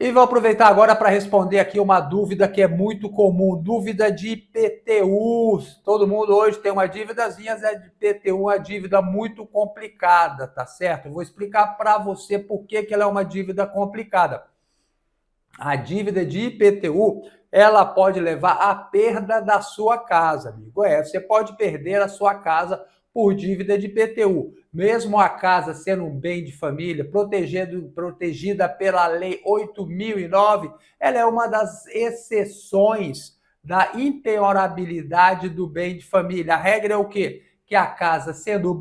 E vou aproveitar agora para responder aqui uma dúvida que é muito comum, dúvida de IPTU. Todo mundo hoje tem uma dívidazinha de IPTU, uma dívida muito complicada, tá certo? Eu vou explicar para você por que ela é uma dívida complicada. A dívida de IPTU, ela pode levar à perda da sua casa, amigo. Você pode perder a sua casa por dívida de IPTU. Mesmo a casa sendo um bem de família, protegida pela Lei 8.009, ela é uma das exceções da impenhorabilidade do bem de família. A regra é o quê? Que a casa, sendo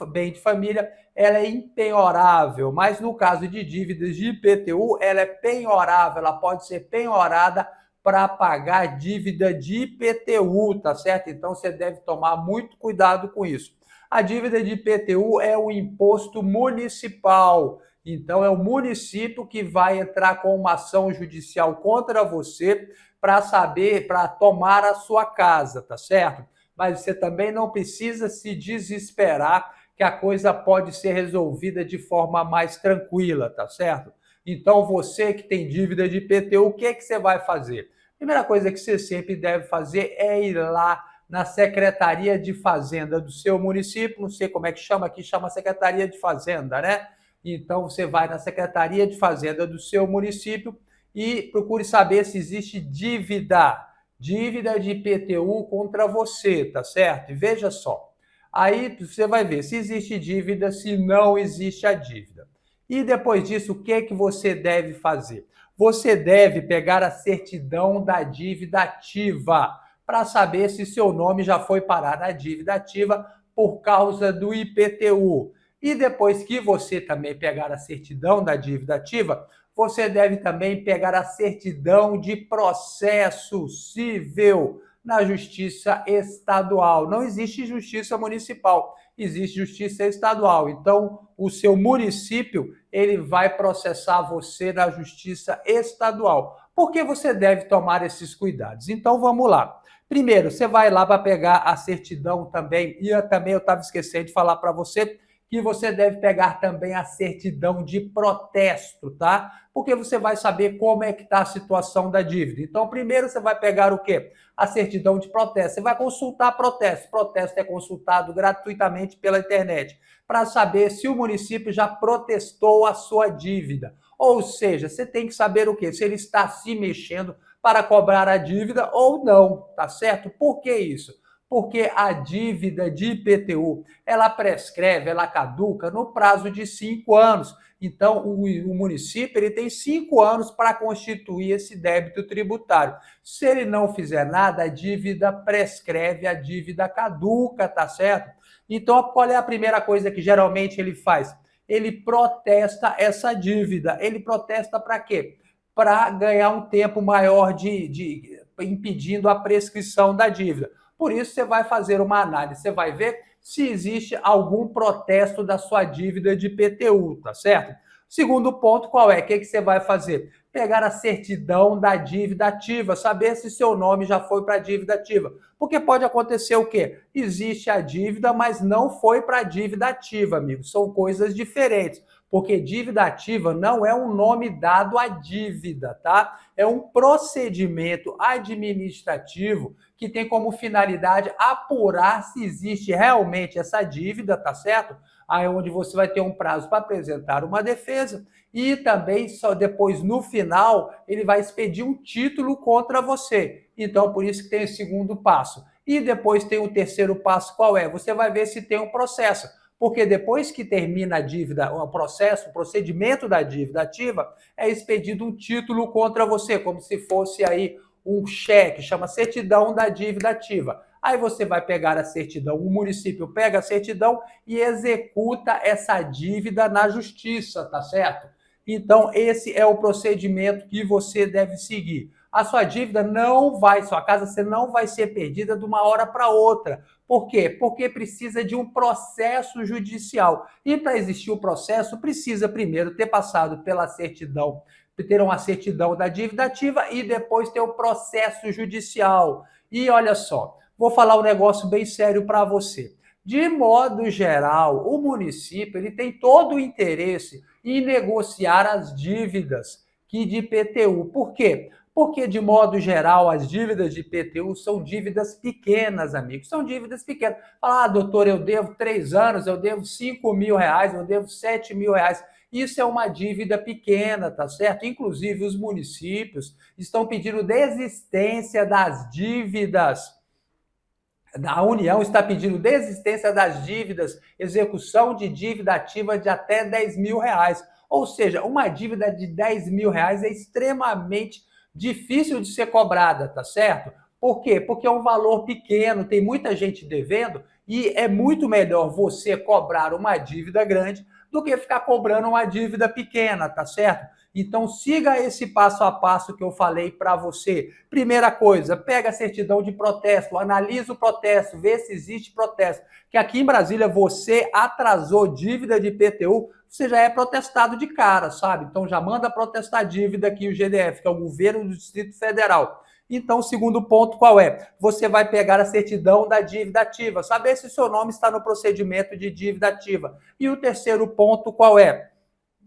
bem de família, ela é impenhorável, mas no caso de dívidas de IPTU, ela é penhorável, ela pode ser penhorada para pagar dívida de IPTU, tá certo? Então você deve tomar muito cuidado com isso. A dívida de IPTU é o imposto municipal, então é o município que vai entrar com uma ação judicial contra você para tomar a sua casa, tá certo? Mas você também não precisa se desesperar, que a coisa pode ser resolvida de forma mais tranquila, tá certo? Então, você que tem dívida de IPTU, o que você vai fazer? Primeira coisa que você sempre deve fazer é ir lá na Secretaria de Fazenda do seu município, não sei como é que chama aqui, chama Secretaria de Fazenda, né? Então, você vai na Secretaria de Fazenda do seu município e procure saber se existe dívida de IPTU contra você, tá certo? E veja só, aí você vai ver se existe dívida, se não existe a dívida. E depois disso, o que você deve fazer? Você deve pegar a certidão da dívida ativa para saber se seu nome já foi parar na dívida ativa por causa do IPTU. E depois que você também pegar a certidão da dívida ativa, você deve também pegar a certidão de processo civil na justiça estadual. Não existe justiça municipal, existe justiça estadual. Então, o seu município, ele vai processar você na justiça estadual. Por que você deve tomar esses cuidados? Então, vamos lá. Primeiro, você vai lá para pegar a certidão também, e eu estava esquecendo de falar para você que você deve pegar também a certidão de protesto, tá? Porque você vai saber como é que está a situação da dívida. Então, primeiro você vai pegar o quê? A certidão de protesto. Você vai consultar protesto. Protesto é consultado gratuitamente pela internet para saber se o município já protestou a sua dívida. Ou seja, você tem que saber o quê? Se ele está se mexendo para cobrar a dívida ou não, tá certo? Por que isso? Porque a dívida de IPTU, ela prescreve, ela caduca no prazo de 5 anos. Então, o município ele tem 5 anos para constituir esse débito tributário. Se ele não fizer nada, a dívida prescreve, a dívida caduca, tá certo? Então, qual é a primeira coisa que geralmente ele faz? Ele protesta essa dívida. Ele protesta para quê? Para ganhar um tempo maior impedindo a prescrição da dívida. Por isso, você vai fazer uma análise, você vai ver se existe algum protesto da sua dívida de IPTU, tá certo? Segundo ponto, qual é? O que você vai fazer? Pegar a certidão da dívida ativa, saber se seu nome já foi para a dívida ativa. Porque pode acontecer o quê? Existe a dívida, mas não foi para a dívida ativa, amigo. São coisas diferentes. Porque dívida ativa não é um nome dado à dívida, tá? É um procedimento administrativo que tem como finalidade apurar se existe realmente essa dívida, tá certo? Aí onde você vai ter um prazo para apresentar uma defesa e também só depois no final ele vai expedir um título contra você. Então por isso que tem o segundo passo. E depois tem o terceiro passo, qual é? Você vai ver se tem um processo. Porque depois que termina a dívida, o processo, o procedimento da dívida ativa, é expedido um título contra você, como se fosse aí um cheque, chama certidão da dívida ativa. Aí você vai pegar a certidão, o município pega a certidão e executa essa dívida na justiça, tá certo? Então, esse é o procedimento que você deve seguir. A sua dívida não vai, sua casa você não vai ser perdida de uma hora para outra. Por quê? Porque precisa de um processo judicial. E para existir o processo, precisa primeiro ter passado pela certidão, ter uma certidão da dívida ativa e depois ter o processo judicial. E olha só, vou falar um negócio bem sério para você. De modo geral, o município ele tem todo o interesse em negociar as dívidas que de IPTU. Por quê? Porque, de modo geral, as dívidas de IPTU são dívidas pequenas, amigos. São dívidas pequenas. Fala, doutor, eu devo 3 anos, eu devo 5 mil reais, eu devo 7 mil reais. Isso é uma dívida pequena, tá certo? Inclusive, os municípios estão pedindo desistência das dívidas. A União está pedindo desistência das dívidas, execução de dívida ativa de até 10 mil reais. Ou seja, uma dívida de 10 mil reais é extremamente difícil de ser cobrada, tá certo? Por quê? Porque é um valor pequeno, tem muita gente devendo e é muito melhor você cobrar uma dívida grande do que ficar cobrando uma dívida pequena, tá certo? Então siga esse passo a passo que eu falei para você. Primeira coisa, pega a certidão de protesto, analisa o protesto, vê se existe protesto. Que aqui em Brasília você atrasou dívida de IPTU, você já é protestado de cara, sabe? Então já manda protestar a dívida aqui o GDF, que é o Governo do Distrito Federal. Então, o segundo ponto qual é? Você vai pegar a certidão da dívida ativa, saber se o seu nome está no procedimento de dívida ativa. E o terceiro ponto qual é?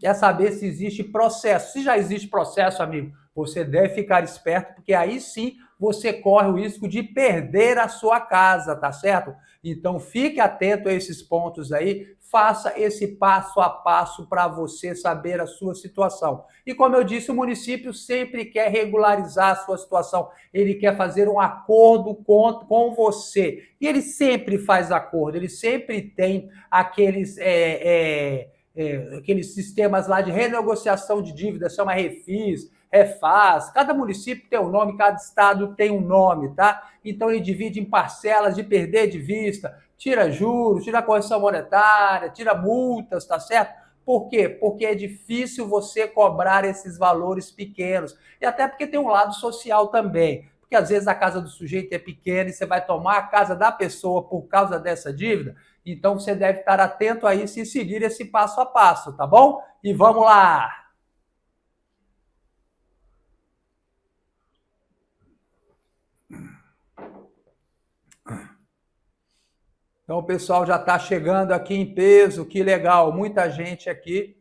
É saber se existe processo. Se já existe processo, amigo, você deve ficar esperto, porque aí sim você corre o risco de perder a sua casa, tá certo? Então fique atento a esses pontos aí, faça esse passo a passo para você saber a sua situação. E como eu disse, o município sempre quer regularizar a sua situação, ele quer fazer um acordo com você. E ele sempre faz acordo, ele sempre tem aqueles aqueles sistemas lá de renegociação de dívidas, chama Refis, Refaz, cada município tem um nome, cada estado tem um nome, tá? Então ele divide em parcelas de perder de vista, tira juros, tira correção monetária, tira multas, tá certo? Por quê? Porque é difícil você cobrar esses valores pequenos. E até porque tem um lado social também. Porque às vezes a casa do sujeito é pequena e você vai tomar a casa da pessoa por causa dessa dívida. Então você deve estar atento a isso e seguir esse passo a passo, tá bom? E vamos lá! Então o pessoal já está chegando aqui em peso, que legal, muita gente aqui.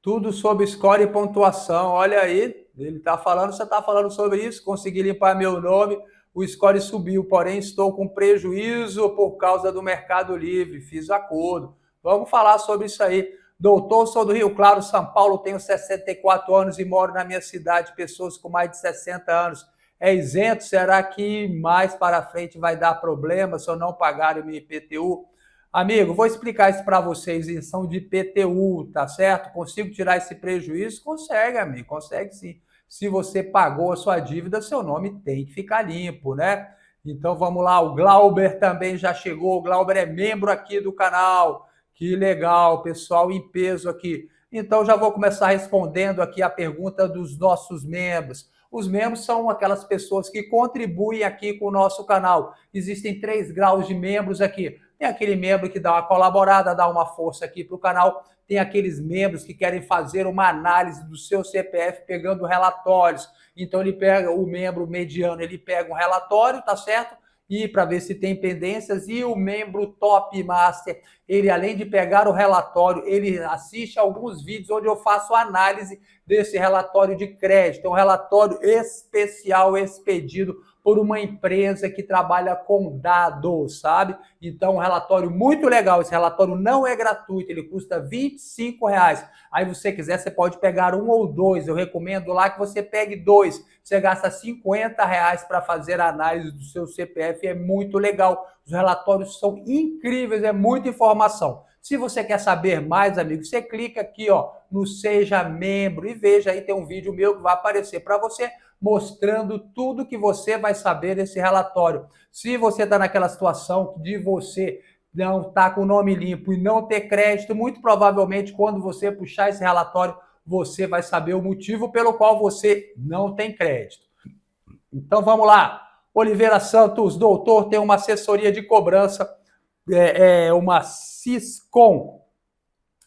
Tudo sobre score e pontuação, olha aí, ele está falando, você está falando sobre isso, consegui limpar meu nome, o score subiu, porém estou com prejuízo por causa do Mercado Livre, fiz acordo. Vamos falar sobre isso aí. Doutor, sou do Rio Claro, São Paulo, tenho 64 anos e moro na minha cidade, pessoas com mais de 60 anos. É isento? Será que mais para frente vai dar problema se eu não pagar o meu IPTU? Amigo, vou explicar isso para vocês, isenção de IPTU, tá certo? Consigo tirar esse prejuízo? Consegue, amigo, consegue sim. Se você pagou a sua dívida, seu nome tem que ficar limpo, né? Então vamos lá, o Glauber também já chegou, o Glauber é membro aqui do canal. Que legal, pessoal em peso aqui. Então já vou começar respondendo aqui a pergunta dos nossos membros. Os membros são aquelas pessoas que contribuem aqui com o nosso canal. Existem 3 graus de membros aqui. Tem aquele membro que dá uma colaborada, dá uma força aqui para o canal. Tem aqueles membros que querem fazer uma análise do seu CPF pegando relatórios. Então ele pega o membro mediano, ele pega um relatório, tá certo? E para ver se tem pendências, e o membro Top Master, ele além de pegar o relatório, ele assiste alguns vídeos onde eu faço análise desse relatório de crédito, é um relatório especial expedido por uma empresa que trabalha com dados, sabe? Então, um relatório muito legal, esse relatório não é gratuito, ele custa R$25. Aí, se você quiser, você pode pegar 1 ou 2, eu recomendo lá que você pegue 2, você gasta R$50 para fazer a análise do seu CPF, é muito legal, os relatórios são incríveis, é muita informação. Se você quer saber mais, amigo, você clica aqui, ó, no Seja Membro e veja aí, tem um vídeo meu que vai aparecer para você, mostrando tudo que você vai saber desse relatório. Se você está naquela situação de você não estar com o nome limpo e não ter crédito, muito provavelmente quando você puxar esse relatório, você vai saber o motivo pelo qual você não tem crédito. Então vamos lá. Oliveira Santos, doutor, tem uma assessoria de cobrança, uma Siscom,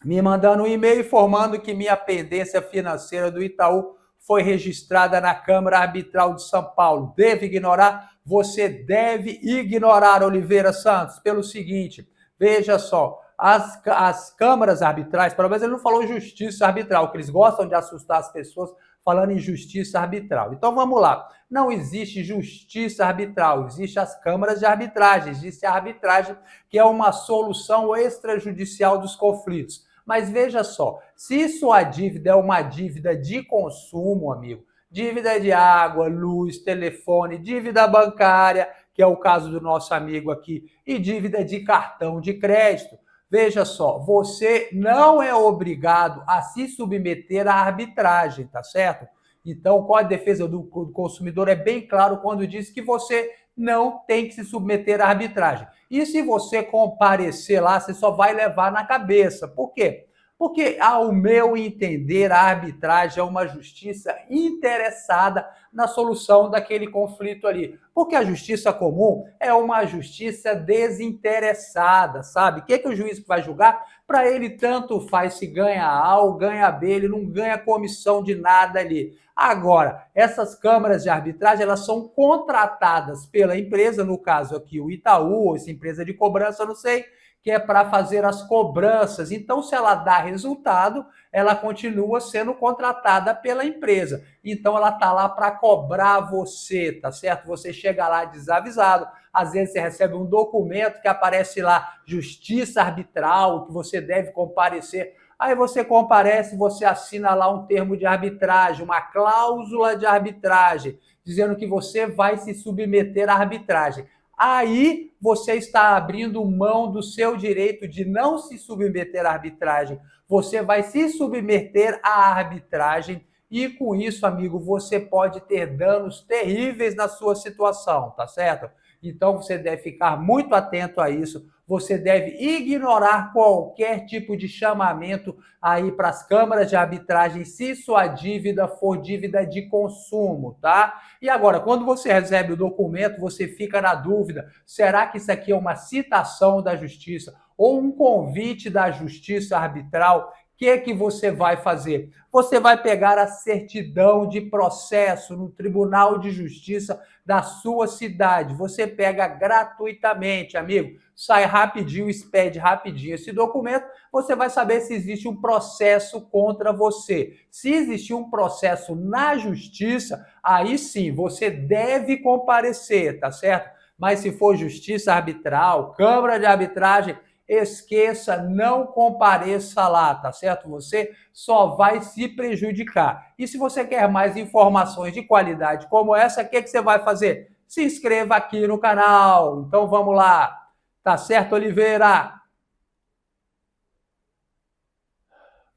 me mandando um e-mail informando que minha pendência financeira do Itaú foi registrada na Câmara Arbitral de São Paulo. Deve ignorar? Você deve ignorar, Oliveira Santos, pelo seguinte, veja só, as câmaras arbitrais, pelo menos ele não falou justiça arbitral, que eles gostam de assustar as pessoas falando em justiça arbitral. Então vamos lá. Não existe justiça arbitral, existe as câmaras de arbitragem, existe a arbitragem, que é uma solução extrajudicial dos conflitos. Mas veja só, se sua dívida é uma dívida de consumo, amigo, dívida de água, luz, telefone, dívida bancária, que é o caso do nosso amigo aqui, e dívida de cartão de crédito, veja só, você não é obrigado a se submeter à arbitragem, tá certo? Então, o Código de Defesa do Consumidor é bem claro quando diz que você não tem que se submeter à arbitragem. E se você comparecer lá, você só vai levar na cabeça. Por quê? Porque, ao meu entender, a arbitragem é uma justiça interessada na solução daquele conflito ali. Porque a justiça comum é uma justiça desinteressada, sabe? O que é que o juiz vai julgar? Para ele tanto faz se ganha A ou ganha B, ele não ganha comissão de nada ali. Agora, essas câmaras de arbitragem, elas são contratadas pela empresa, no caso aqui o Itaú, ou essa empresa de cobrança, não sei, que é para fazer as cobranças. Então, se ela dá resultado, ela continua sendo contratada pela empresa. Então, ela está lá para cobrar você, tá certo? Você chega lá desavisado, às vezes você recebe um documento que aparece lá, justiça arbitral, que você deve comparecer. Aí você comparece, você assina lá um termo de arbitragem, uma cláusula de arbitragem, dizendo que você vai se submeter à arbitragem. Aí você está abrindo mão do seu direito de não se submeter à arbitragem. Você vai se submeter à arbitragem e com isso, amigo, você pode ter danos terríveis na sua situação, tá certo? Então você deve ficar muito atento a isso. Você deve ignorar qualquer tipo de chamamento aí para as câmaras de arbitragem se sua dívida for dívida de consumo, tá? E agora, quando você recebe o documento, você fica na dúvida, será que isso aqui é uma citação da justiça ou um convite da justiça arbitral? O que você vai fazer? Você vai pegar a certidão de processo no Tribunal de Justiça da sua cidade. Você pega gratuitamente, amigo. Sai rapidinho, expede rapidinho esse documento. Você vai saber se existe um processo contra você. Se existir um processo na justiça, aí sim, você deve comparecer, tá certo? Mas se for justiça arbitral, câmara de arbitragem, esqueça, não compareça lá, tá certo? Você só vai se prejudicar. E se você quer mais informações de qualidade como essa, o que você vai fazer? Se inscreva aqui no canal. Então vamos lá. Tá certo, Oliveira?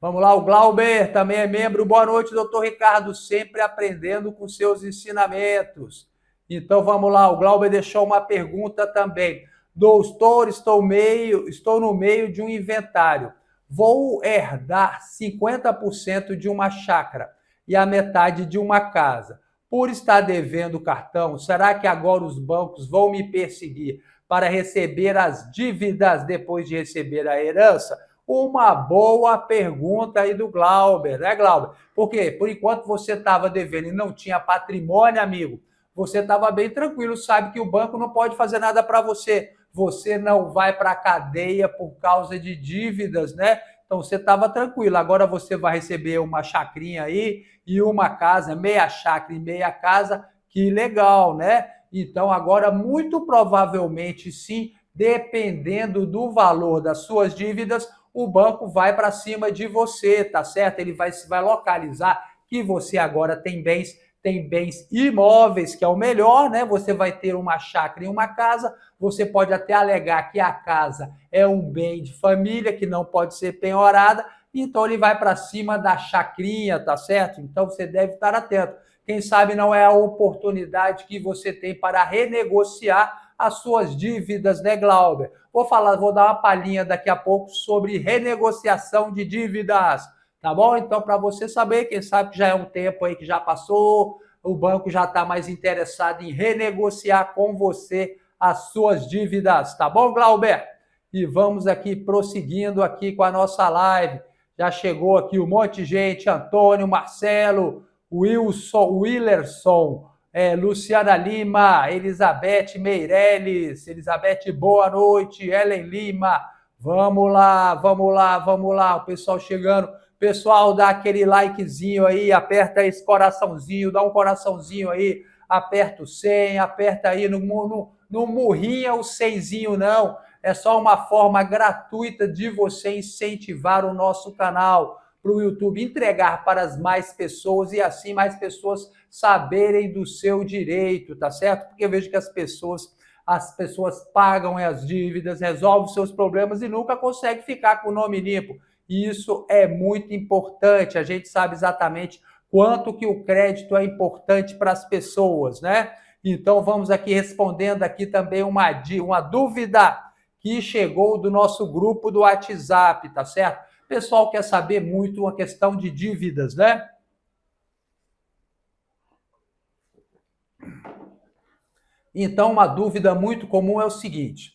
Vamos lá, o Glauber também é membro. Boa noite, doutor Ricardo, sempre aprendendo com seus ensinamentos. Então vamos lá, o Glauber deixou uma pergunta também. Doutor, estou no meio de um inventário. Vou herdar 50% de uma chácara e a metade de uma casa. Por estar devendo o cartão, será que agora os bancos vão me perseguir para receber as dívidas depois de receber a herança? Uma boa pergunta aí do Glauber, né, Glauber? Porque por enquanto você estava devendo e não tinha patrimônio, amigo, você estava bem tranquilo, sabe que o banco não pode fazer nada para você. Você não vai para a cadeia por causa de dívidas, né? Então você estava tranquilo. Agora você vai receber uma chacrinha aí e uma casa, meia chácara e meia casa, que legal, né? Então agora muito provavelmente sim, dependendo do valor das suas dívidas, o banco vai para cima de você, tá certo? Ele vai localizar que você agora tem bens imóveis, que é o melhor, né? Você vai ter uma chácara e uma casa, você pode até alegar que a casa é um bem de família, que não pode ser penhorada, então ele vai para cima da chacrinha, tá certo? Então você deve estar atento. Quem sabe não é a oportunidade que você tem para renegociar as suas dívidas, né, Glauber? Vou dar uma palhinha daqui a pouco sobre renegociação de dívidas, tá bom? Então, para você saber, quem sabe que já é um tempo aí que já passou, o banco já está mais interessado em renegociar com você as suas dívidas, tá bom, Glauber? E vamos aqui prosseguindo aqui com a nossa live. Já chegou aqui um monte de gente, Antônio, Marcelo, Willerson, Luciana Lima, Elizabeth Meirelles, Elizabeth, boa noite, Ellen Lima, Vamos lá, vamos lá, vamos lá. O pessoal chegando. Pessoal, dá aquele likezinho aí, aperta esse coraçãozinho, dá um coraçãozinho aí, aperta o 100, aperta aí, não murrinha o 100zinho não. É só uma forma gratuita de você incentivar o nosso canal para o YouTube entregar para as mais pessoas e assim mais pessoas saberem do seu direito, tá certo? Porque eu vejo que as pessoas pagam as dívidas, resolvem seus problemas e nunca conseguem ficar com o nome limpo. Isso é muito importante. A gente sabe exatamente quanto que o crédito é importante para as pessoas, né? Então vamos aqui respondendo aqui também uma dúvida que chegou do nosso grupo do WhatsApp, tá certo? O pessoal quer saber muito uma questão de dívidas, né? Então, uma dúvida muito comum é o seguinte: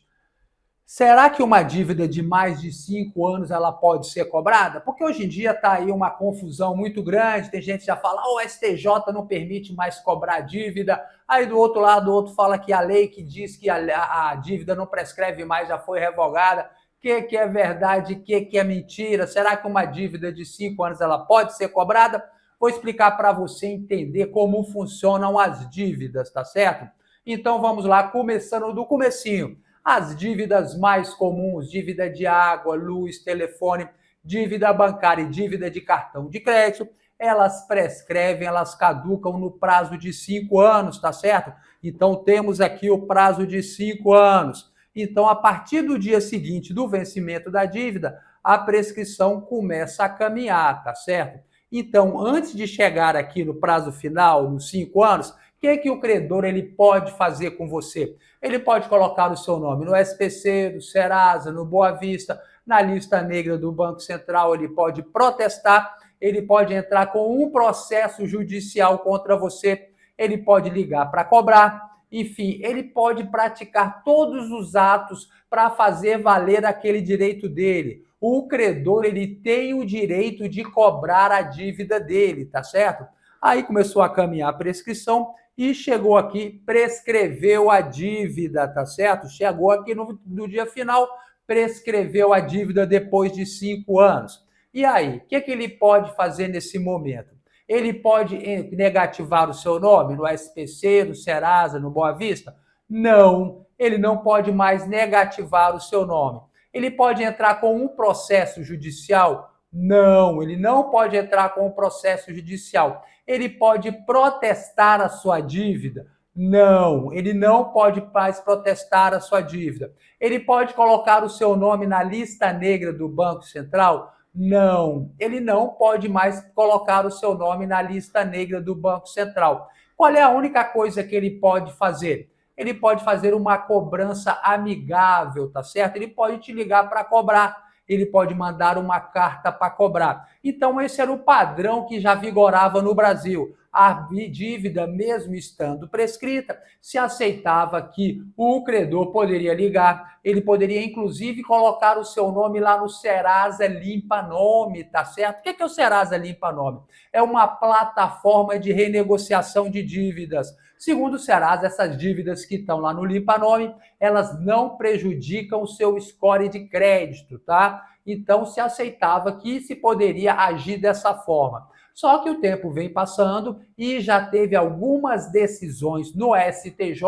será que uma dívida de mais de 5 anos ela pode ser cobrada? Porque hoje em dia está aí uma confusão muito grande, tem gente que já fala, o STJ não permite mais cobrar dívida, aí do outro lado o outro fala que a lei que diz que a dívida não prescreve mais já foi revogada. O que é verdade, o que é mentira? Será que uma dívida de 5 anos ela pode ser cobrada? Vou explicar para você entender como funcionam as dívidas, tá certo? Então vamos lá, começando do comecinho. As dívidas mais comuns, dívida de água, luz, telefone, dívida bancária e dívida de cartão de crédito, elas prescrevem, elas caducam no prazo de 5 anos, tá certo? Então temos aqui o prazo de 5 anos. Então, a partir do dia seguinte do vencimento da dívida, a prescrição começa a caminhar, tá certo? Então, antes de chegar aqui no prazo final, nos 5 anos, o que o credor ele pode fazer com você? Ele pode colocar o seu nome no SPC, no Serasa, no Boa Vista, na lista negra do Banco Central, ele pode protestar, ele pode entrar com um processo judicial contra você, ele pode ligar para cobrar, enfim, ele pode praticar todos os atos para fazer valer aquele direito dele. O credor, ele tem o direito de cobrar a dívida dele, tá certo? Aí começou a caminhar a prescrição e chegou aqui, prescreveu a dívida, tá certo? Chegou aqui no dia final, prescreveu a dívida depois de 5 anos. E aí, o que ele pode fazer nesse momento? Ele pode negativar o seu nome no SPC, no Serasa, no Boa Vista? Não, ele não pode mais negativar o seu nome. Ele pode entrar com um processo judicial? Não, ele não pode entrar com um processo judicial. Ele pode protestar a sua dívida? Não, ele não pode mais protestar a sua dívida. Ele pode colocar o seu nome na lista negra do Banco Central? Não, ele não pode mais colocar o seu nome na lista negra do Banco Central. Qual é a única coisa que ele pode fazer? Ele pode fazer uma cobrança amigável, tá certo? Ele pode te ligar para cobrar, ele pode mandar uma carta para cobrar. Então, esse era o padrão que já vigorava no Brasil. A dívida, mesmo estando prescrita, se aceitava que o credor poderia ligar, ele poderia, inclusive, colocar o seu nome lá no Serasa Limpa Nome, tá certo? O que é o Serasa Limpa Nome? É uma plataforma de renegociação de dívidas. Segundo o Serasa, essas dívidas que estão lá no Limpa Nome, elas não prejudicam o seu score de crédito, tá? Então, se aceitava que se poderia agir dessa forma. Só que o tempo vem passando e já teve algumas decisões no STJ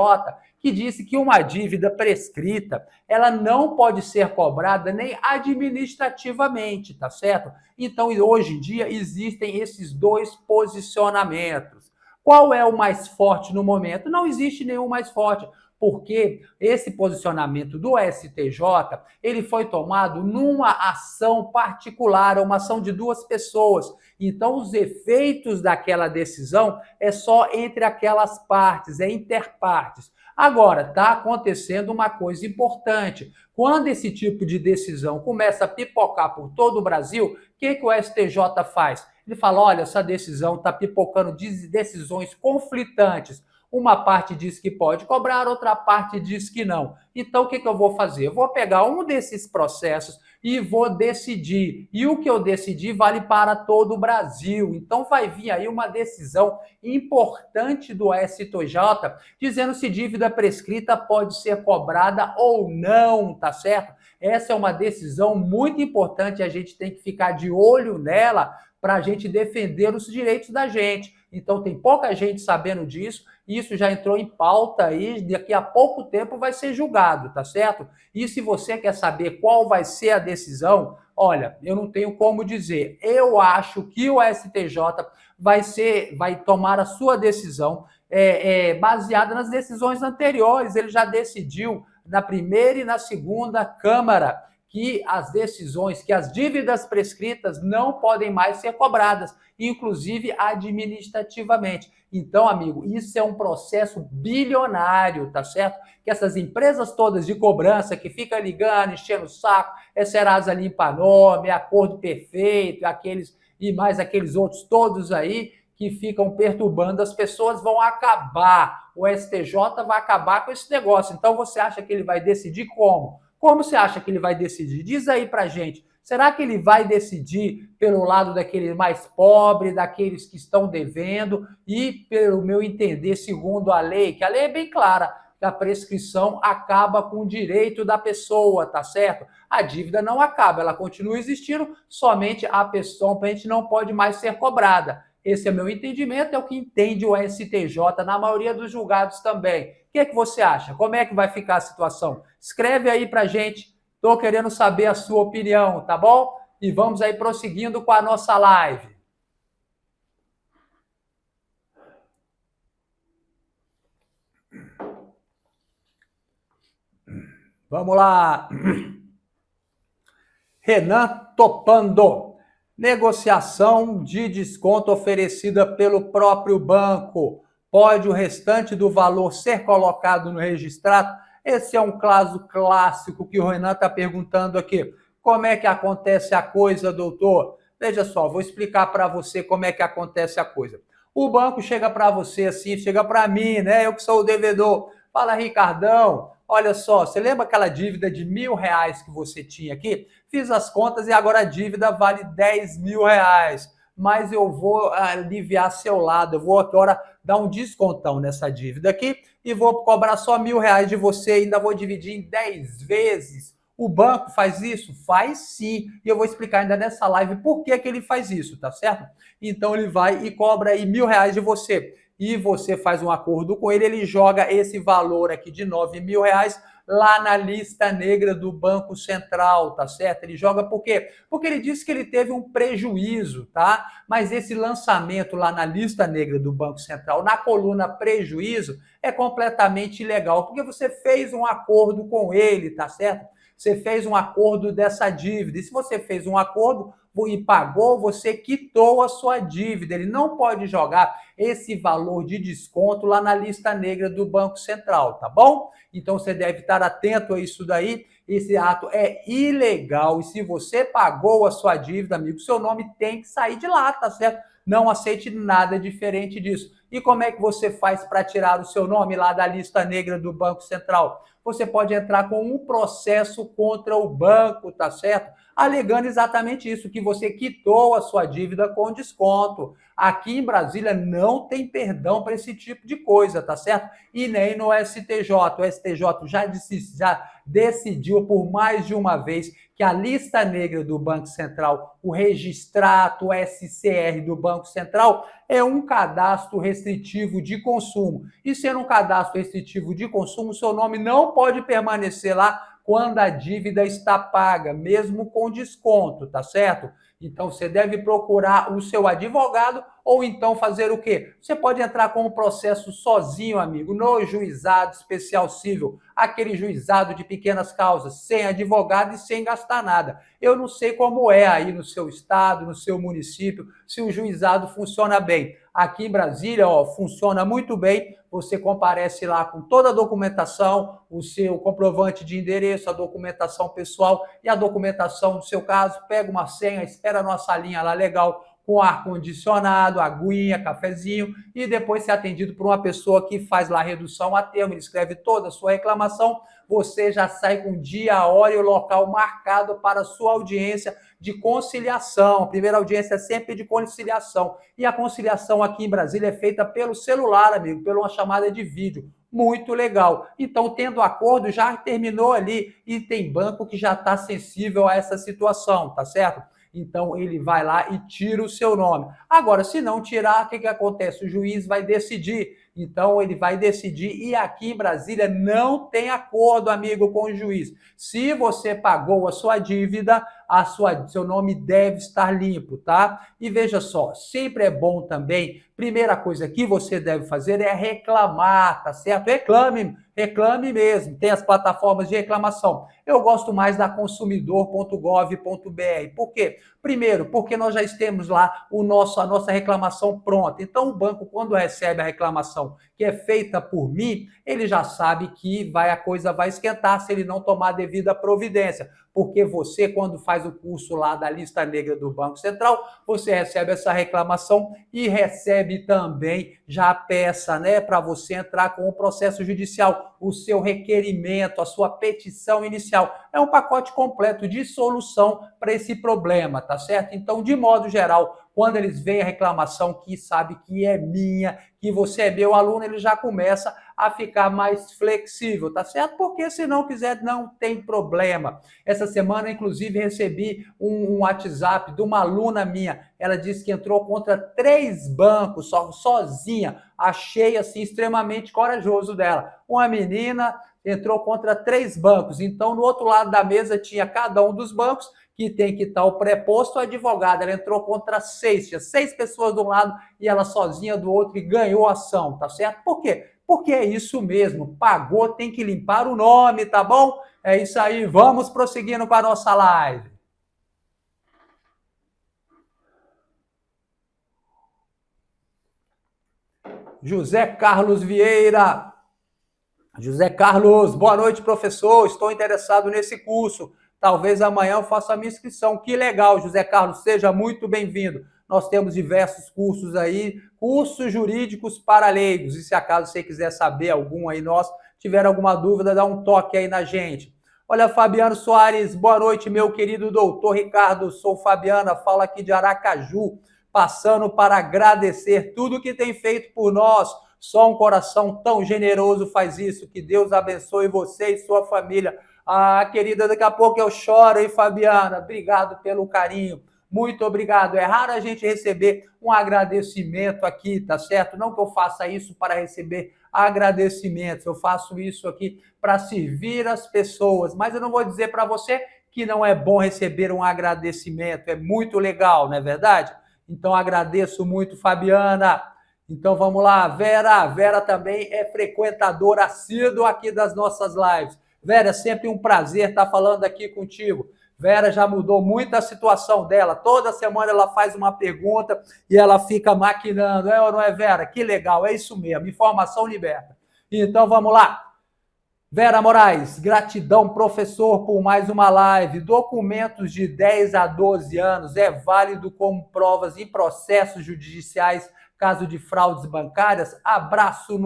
que disse que uma dívida prescrita, ela não pode ser cobrada nem administrativamente, tá certo? Então, hoje em dia, existem esses dois posicionamentos. Qual é o mais forte no momento? Não existe nenhum mais forte, porque esse posicionamento do STJ, ele foi tomado numa ação particular, uma ação de duas pessoas. Então, os efeitos daquela decisão é só entre aquelas partes, é interpartes. Agora, está acontecendo uma coisa importante. Quando esse tipo de decisão começa a pipocar por todo o Brasil, o que o STJ faz? Ele fala, olha, essa decisão está pipocando decisões conflitantes. Uma parte diz que pode cobrar, outra parte diz que não. Então, o que eu vou fazer? Eu vou pegar um desses processos e vou decidir. E o que eu decidir vale para todo o Brasil. Então, vai vir aí uma decisão importante do STJ dizendo se dívida prescrita pode ser cobrada ou não, tá certo? essa é uma decisão muito importante, a gente tem que ficar de olho nela para a gente defender os direitos da gente. Então tem pouca gente sabendo disso, isso já entrou em pauta aí, daqui a pouco tempo vai ser julgado, tá certo? E se você quer saber qual vai ser a decisão, olha, eu não tenho como dizer. Eu acho que o STJ vai tomar a sua decisão baseada nas decisões anteriores. Ele já decidiu na primeira e na segunda Câmara que as decisões, que as dívidas prescritas não podem mais ser cobradas, inclusive administrativamente. Então, amigo, isso é um processo bilionário, tá certo? Que essas empresas todas de cobrança que ficam ligando, enchendo o saco, Serasa Limpa Nome, Acordo Perfeito, aqueles e mais aqueles outros todos aí que ficam perturbando as pessoas, vão acabar. O STJ vai acabar com esse negócio. Então, você acha que ele vai decidir como? Como você acha que ele vai decidir? Diz aí pra gente. Será que ele vai decidir pelo lado daquele mais pobre, daqueles que estão devendo e, pelo meu entender, segundo a lei, que a lei é bem clara, que a prescrição acaba com o direito da pessoa, tá certo? A dívida não acaba, ela continua existindo, somente a pessoa não pode mais ser cobrada. Esse é meu entendimento, é o que entende o STJ na maioria dos julgados também. O que é que você acha? Como é que vai ficar a situação? Escreve aí pra gente. Estou querendo saber a sua opinião, tá bom? E vamos aí prosseguindo com a nossa live. Vamos lá. Renan topando. Negociação de desconto oferecida pelo próprio banco. Pode o restante do valor ser colocado no registrado? Esse é um caso clássico que o Renan está perguntando aqui. Como é que acontece a coisa, doutor? Veja só, vou explicar para você como é que acontece a coisa. O banco chega para você assim, chega para mim, né? Eu que sou o devedor. Fala, Ricardão, olha só, você lembra aquela dívida de R$1.000 que você tinha aqui? Fiz as contas e agora a dívida vale R$10.000. Mas eu vou aliviar seu lado, eu vou agora dar um descontão nessa dívida aqui e vou cobrar só R$1.000 de você e ainda vou dividir em 10 vezes. O banco faz isso? Faz sim. E eu vou explicar ainda nessa live por que ele faz isso, tá certo? Então ele vai e cobra aí R$1.000 de você. E você faz um acordo com ele, ele joga esse valor aqui de R$9.000 lá na lista negra do Banco Central, tá certo? Ele joga por quê? Porque ele disse que ele teve um prejuízo, tá? Mas esse lançamento lá na lista negra do Banco Central, na coluna prejuízo, é completamente ilegal, porque você fez um acordo com ele, tá certo? Você fez um acordo dessa dívida. E se você fez um acordo e pagou, você quitou a sua dívida. Ele não pode jogar esse valor de desconto lá na lista negra do Banco Central, tá bom? Então você deve estar atento a isso daí. Esse ato é ilegal e se você pagou a sua dívida, amigo, seu nome tem que sair de lá, tá certo? Não aceite nada diferente disso. E como é que você faz para tirar o seu nome lá da lista negra do Banco Central? Você pode entrar com um processo contra o banco, tá certo? Alegando exatamente isso, que você quitou a sua dívida com desconto. Aqui em Brasília não tem perdão para esse tipo de coisa, tá certo? E nem no STJ. O STJ já decidiu por mais de uma vez que a lista negra do Banco Central, o registrato, o SCR do Banco Central, é um cadastro restritivo de consumo. E sendo um cadastro restritivo de consumo, seu nome não pode permanecer lá quando a dívida está paga, mesmo com desconto, tá certo? Então você deve procurar o seu advogado ou então fazer o quê? Você pode entrar com o processo sozinho, amigo, no juizado especial civil, aquele juizado de pequenas causas, sem advogado e sem gastar nada. Eu não sei como é aí no seu estado, no seu município, se o juizado funciona bem. Aqui em Brasília, funciona muito bem. Você comparece lá com toda a documentação, o seu comprovante de endereço, a documentação pessoal e a documentação do seu caso, pega uma senha, espera a nossa linha lá legal, com ar-condicionado, aguinha, cafezinho, e depois ser atendido por uma pessoa que faz lá a redução a termo, ele escreve toda a sua reclamação, você já sai com dia, a hora e o local marcado para a sua audiência de conciliação. A primeira audiência é sempre de conciliação. E a conciliação aqui em Brasília é feita pelo celular, amigo, pela uma chamada de vídeo. Muito legal. Então, tendo acordo, já terminou ali e tem banco que já está sensível a essa situação, tá certo? Então, ele vai lá e tira o seu nome. Agora, se não tirar, o que acontece? O juiz vai decidir. Então, ele vai decidir e aqui em Brasília não tem acordo, amigo, com o juiz. Se você pagou a sua dívida, seu nome deve estar limpo, tá? E veja só, sempre é bom também, primeira coisa que você deve fazer é reclamar, tá certo? Reclame mesmo, tem as plataformas de reclamação. Eu gosto mais da consumidor.gov.br. Por quê? Primeiro, porque nós já temos lá a nossa reclamação pronta. Então, o banco, quando recebe a reclamação que é feita por mim, ele já sabe que a coisa vai esquentar se ele não tomar a devida providência. Porque você, quando faz o curso lá da lista negra do Banco Central, você recebe essa reclamação e recebe também já a peça, né, para você entrar com o processo judicial, o seu requerimento, a sua petição inicial. É um pacote completo de solução para esse problema, tá certo? Então, de modo geral, quando eles veem a reclamação que sabe que é minha, que você é meu aluno, ele já começa a ficar mais flexível, tá certo? Porque se não quiser, não tem problema. Essa semana, inclusive, recebi um WhatsApp de uma aluna minha. Ela disse que entrou contra 3 bancos, sozinha. Achei, assim, extremamente corajoso dela. Uma menina entrou contra 3 bancos. Então, no outro lado da mesa tinha cada um dos bancos, que tem que estar o preposto advogado. Ela entrou contra 6, tinha 6 pessoas de um lado e ela sozinha do outro e ganhou a ação, tá certo? Por quê? Porque é isso mesmo, pagou, tem que limpar o nome, tá bom? É isso aí, vamos prosseguindo com a nossa live. José Carlos Vieira. José Carlos, boa noite, professor. Estou interessado nesse curso. Talvez amanhã eu faça a minha inscrição. Que legal, José Carlos, seja muito bem-vindo. Nós temos diversos cursos aí, cursos jurídicos para leigos. E se acaso você quiser saber algum aí nosso, tiver alguma dúvida, dá um toque aí na gente. Olha, Fabiano Soares, boa noite, meu querido doutor Ricardo. Sou Fabiana, falo aqui de Aracaju, passando para agradecer tudo que tem feito por nós. Só um coração tão generoso faz isso. Que Deus abençoe você e sua família. Ah, querida, daqui a pouco eu choro, hein, Fabiana? Obrigado pelo carinho. Muito obrigado. É raro a gente receber um agradecimento aqui, tá certo? Não que eu faça isso para receber agradecimentos. Eu faço isso aqui para servir as pessoas. Mas eu não vou dizer para você que não é bom receber um agradecimento. É muito legal, não é verdade? Então, agradeço muito, Fabiana. Então, vamos lá. Vera. Vera também é frequentadora assídua aqui das nossas lives. Vera, é sempre um prazer estar falando aqui contigo. Vera já mudou muito a situação dela. Toda semana ela faz uma pergunta e ela fica maquinando. É ou não é, Vera? Que legal, é isso mesmo. Informação liberta. Então, vamos lá. Vera Moraes, gratidão, professor, por mais uma live. Documentos de 10 a 12 anos é válido como provas em processos judiciais, caso de fraudes bancárias? Abraço,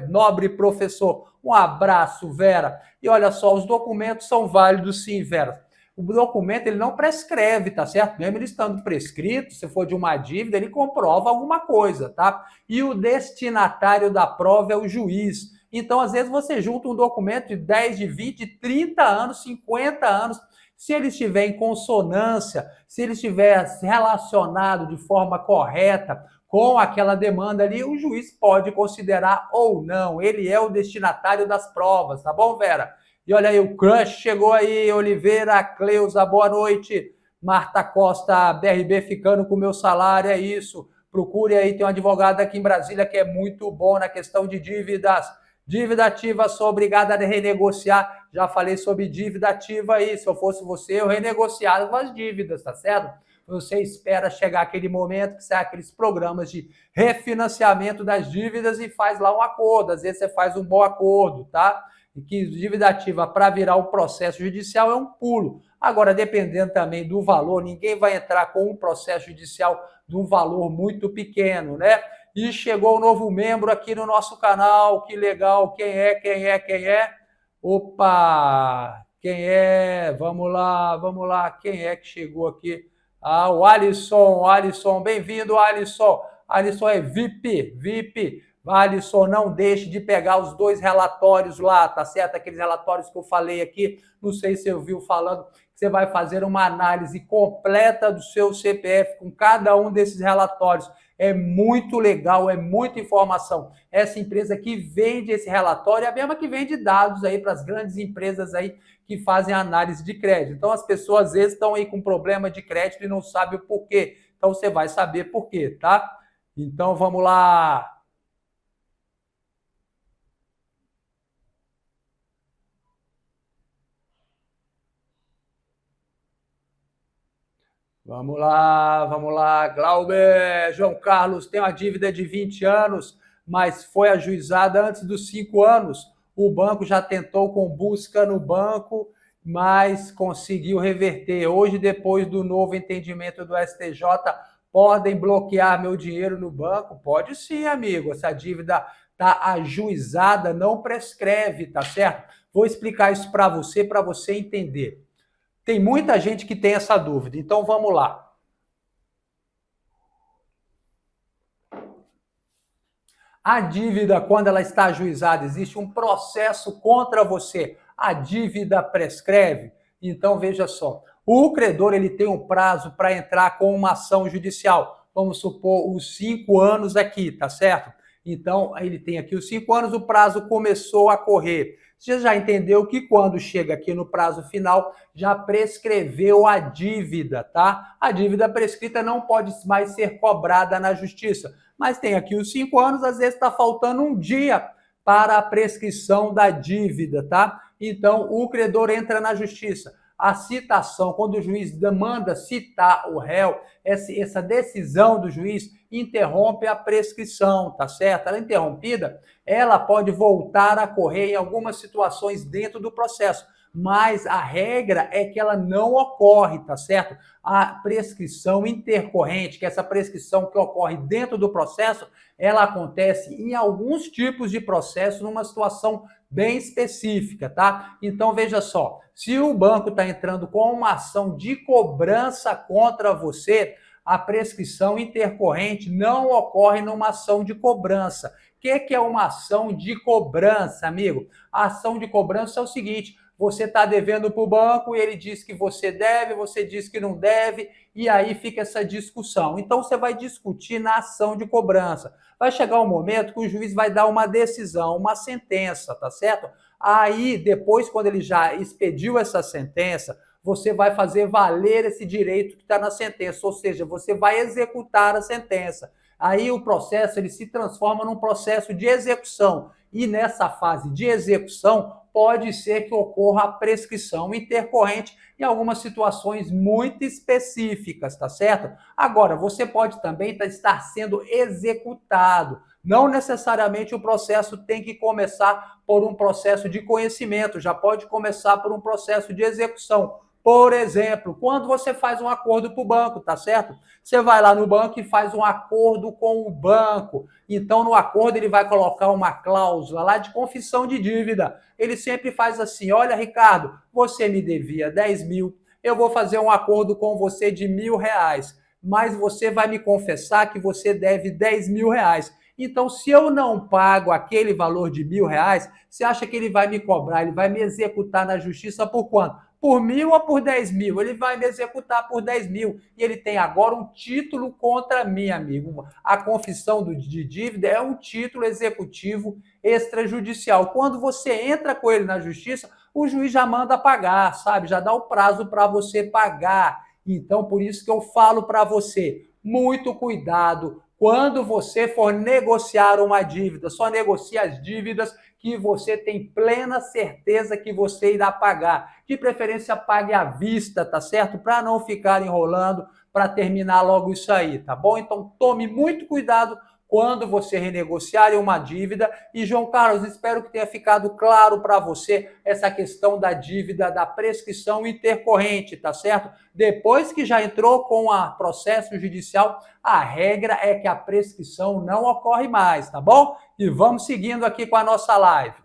nobre professor. Um abraço, Vera. E olha só, os documentos são válidos sim, Vera. O documento ele não prescreve, tá certo? Mesmo ele estando prescrito, se for de uma dívida, ele comprova alguma coisa, tá? E o destinatário da prova é o juiz. Então, às vezes, você junta um documento de 10, de 20, de 30 anos, 50 anos, se ele estiver em consonância, se ele estiver relacionado de forma correta com aquela demanda ali, o juiz pode considerar ou não. Ele é o destinatário das provas, tá bom, Vera? E olha aí, o crush chegou aí, Oliveira, Cleusa, boa noite. Marta Costa, BRB ficando com o meu salário, é isso. Procure aí, tem um advogado aqui em Brasília que é muito bom na questão de dívidas. Dívida ativa, sou obrigada a renegociar. Já falei sobre dívida ativa aí. Se eu fosse você, eu renegociava as dívidas, tá certo? Você espera chegar aquele momento que sai aqueles programas de refinanciamento das dívidas e faz lá um acordo. Às vezes você faz um bom acordo, tá? E que dívida ativa para virar um processo judicial é um pulo. Agora, dependendo também do valor, ninguém vai entrar com um processo judicial de um valor muito pequeno, né? E chegou um novo membro aqui no nosso canal, que legal, quem é? Opa, quem é? Vamos lá, quem é que chegou aqui? Ah, o Alisson, bem-vindo, Alisson. Alisson é VIP. Alisson, não deixe de pegar os 2 relatórios lá, tá certo? Aqueles relatórios que eu falei aqui, não sei se eu viu falando, você vai fazer uma análise completa do seu CPF com cada um desses relatórios. É muito legal, é muita informação. Essa empresa que vende esse relatório é a mesma que vende dados aí para as grandes empresas aí que fazem análise de crédito. Então, as pessoas às vezes estão aí com problema de crédito e não sabem o porquê. Então, você vai saber por quê, tá? Então, vamos lá. Vamos lá, Glauber. João Carlos tem uma dívida de 20 anos, mas foi ajuizada antes dos 5 anos. O banco já tentou com busca no banco, mas conseguiu reverter. Hoje, depois do novo entendimento do STJ, podem bloquear meu dinheiro no banco? Pode sim, amigo. Essa dívida está ajuizada, não prescreve, tá certo? Vou explicar isso para você entender. Tem muita gente que tem essa dúvida, então vamos lá. A dívida, quando ela está ajuizada, existe um processo contra você. A dívida prescreve. Então, veja só, o credor ele tem um prazo para entrar com uma ação judicial. Vamos supor os 5 anos aqui, tá certo? Então, ele tem aqui os 5 anos, o prazo começou a correr. Você já entendeu que quando chega aqui no prazo final, já prescreveu a dívida, tá? A dívida prescrita não pode mais ser cobrada na justiça. Mas tem aqui os 5 anos, às vezes está faltando um dia para a prescrição da dívida, tá? Então, o credor entra na justiça. A citação, quando o juiz manda citar o réu, essa decisão do juiz interrompe a prescrição, tá certo? Ela é interrompida, ela pode voltar a correr em algumas situações dentro do processo, mas a regra é que ela não ocorre, tá certo? A prescrição intercorrente, que é essa prescrição que ocorre dentro do processo, ela acontece em alguns tipos de processo numa situação bem específica, tá? Então, veja só, se o banco está entrando com uma ação de cobrança contra você, a prescrição intercorrente não ocorre numa ação de cobrança. O que é uma ação de cobrança, amigo? A ação de cobrança é o seguinte: você está devendo para o banco e ele diz que você deve, você diz que não deve, e aí fica essa discussão. Então, você vai discutir na ação de cobrança. Vai chegar um momento que o juiz vai dar uma decisão, uma sentença, tá certo? Aí, depois, quando ele já expediu essa sentença, você vai fazer valer esse direito que está na sentença, ou seja, você vai executar a sentença. Aí o processo ele se transforma num processo de execução. E nessa fase de execução, pode ser que ocorra a prescrição intercorrente em algumas situações muito específicas, tá certo? Agora, você pode também estar sendo executado. Não necessariamente o processo tem que começar por um processo de conhecimento, já pode começar por um processo de execução. Por exemplo, quando você faz um acordo para o banco, tá certo? Você vai lá no banco e faz um acordo com o banco. Então, no acordo, ele vai colocar uma cláusula lá de confissão de dívida. Ele sempre faz assim: olha, Ricardo, você me devia 10 mil, eu vou fazer um acordo com você de R$ 1.000, mas você vai me confessar que você deve 10 mil reais. Então, se eu não pago aquele valor de R$ 1.000, você acha que ele vai me cobrar, ele vai me executar na justiça por quanto? Por 1.000 ou por 10 mil? Ele vai me executar por 10 mil. E ele tem agora um título contra mim, amigo. A confissão de dívida é um título executivo extrajudicial. Quando você entra com ele na justiça, o juiz já manda pagar, sabe? Já dá o prazo para você pagar. Então, por isso que eu falo para você, muito cuidado quando você for negociar uma dívida. Só negocie as dívidas que você tem plena certeza que você irá pagar. De preferência, pague à vista, tá certo? Para não ficar enrolando, para terminar logo isso aí, tá bom? Então, tome muito cuidado quando você renegociar uma dívida. E, João Carlos, espero que tenha ficado claro para você essa questão da dívida, da prescrição intercorrente, tá certo? Depois que já entrou com o processo judicial, a regra é que a prescrição não ocorre mais, tá bom? E vamos seguindo aqui com a nossa live.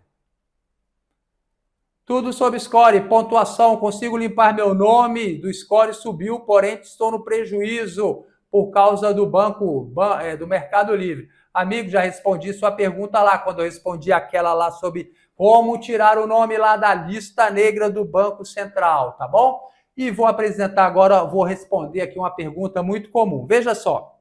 Tudo sobre score, pontuação, consigo limpar meu nome, do score subiu, porém estou no prejuízo por causa do do Mercado Livre. Amigo, já respondi sua pergunta lá, quando eu respondi aquela lá sobre como tirar o nome lá da lista negra do Banco Central, tá bom? E vou apresentar agora, vou responder aqui uma pergunta muito comum. Veja só.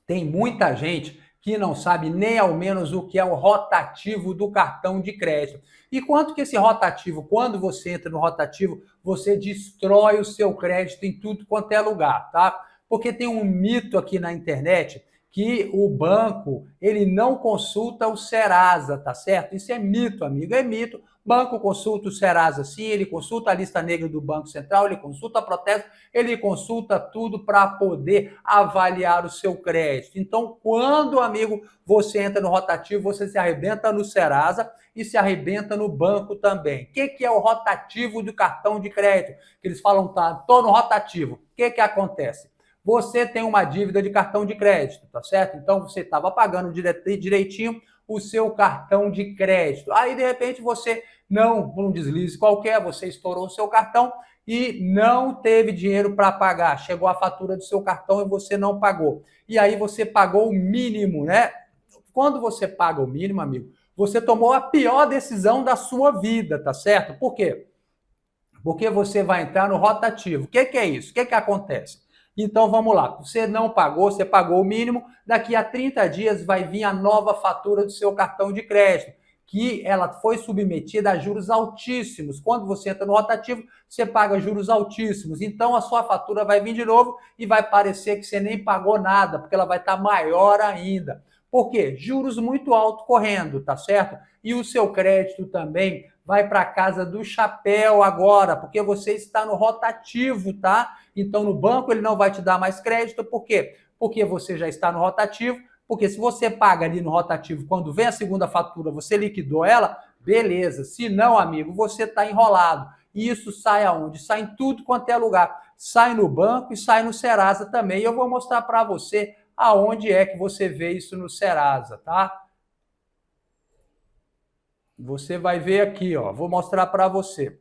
Tem muita gente que não sabe nem ao menos o que é o rotativo do cartão de crédito. E quanto que esse rotativo, quando você entra no rotativo, você destrói o seu crédito em tudo quanto é lugar, tá? Porque tem um mito aqui na internet que o banco, ele não consulta o Serasa, tá certo? Isso é mito, amigo, é mito. Banco consulta o Serasa sim, ele consulta a lista negra do Banco Central, ele consulta a protesto, ele consulta tudo para poder avaliar o seu crédito. Então, quando, amigo, você entra no rotativo, você se arrebenta no Serasa e se arrebenta no banco também. O que é o rotativo do cartão de crédito? Que eles falam, tá, tô no rotativo. O que acontece? Você tem uma dívida de cartão de crédito, tá certo? Então, você estava pagando direitinho o seu cartão de crédito. Aí, de repente, você não, por um deslize qualquer, você estourou o seu cartão e não teve dinheiro para pagar. Chegou a fatura do seu cartão e você não pagou. E aí você pagou o mínimo, né? Quando você paga o mínimo, amigo, você tomou a pior decisão da sua vida, tá certo? Por quê? Porque você vai entrar no rotativo. O que é isso? O que acontece? Então vamos lá, você não pagou, você pagou o mínimo, daqui a 30 dias vai vir a nova fatura do seu cartão de crédito, que ela foi submetida a juros altíssimos. Quando você entra no rotativo, você paga juros altíssimos. Então a sua fatura vai vir de novo e vai parecer que você nem pagou nada, porque ela vai estar maior ainda. Por quê? Juros muito altos correndo, tá certo? E o seu crédito também vai para a casa do chapéu agora, porque você está no rotativo, tá? Então, no banco ele não vai te dar mais crédito, por quê? Porque você já está no rotativo, porque se você paga ali no rotativo, quando vem a segunda fatura, você liquidou ela, beleza. Se não, amigo, você está enrolado. E isso sai aonde? Sai em tudo quanto é lugar. Sai no banco e sai no Serasa também. E eu vou mostrar para você aonde é que você vê isso no Serasa, tá? Você vai ver aqui, ó, vou mostrar para você.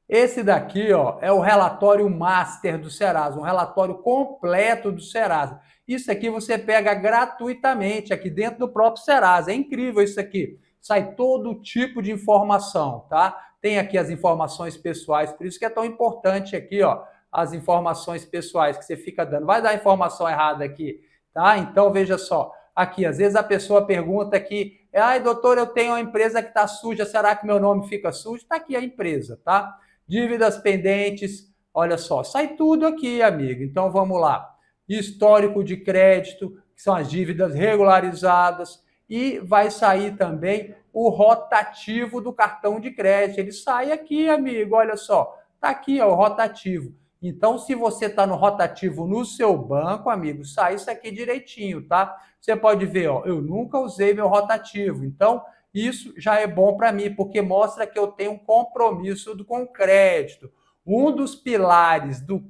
Esse daqui, ó, é o relatório master do Serasa, um relatório completo do Serasa. Isso aqui você pega gratuitamente aqui dentro do próprio Serasa. É incrível isso aqui. Sai todo tipo de informação, tá? Tem aqui as informações pessoais, por isso que é tão importante aqui, ó, as informações pessoais que você fica dando. Vai dar informação errada aqui, tá? Então veja só. Aqui, às vezes a pessoa pergunta aqui, ai, doutor, eu tenho uma empresa que está suja, será que meu nome fica sujo? Está aqui a empresa, tá? Dívidas pendentes, olha só, sai tudo aqui, amigo. Então, vamos lá. Histórico de crédito, que são as dívidas regularizadas, e vai sair também o rotativo do cartão de crédito. Ele sai aqui, amigo, olha só, tá aqui, ó, o rotativo. Então, se você está no rotativo no seu banco, amigo, sai isso aqui direitinho, tá? Você pode ver, ó, eu nunca usei meu rotativo. Então, isso já é bom para mim, porque mostra que eu tenho um compromisso com o crédito. Um dos pilares do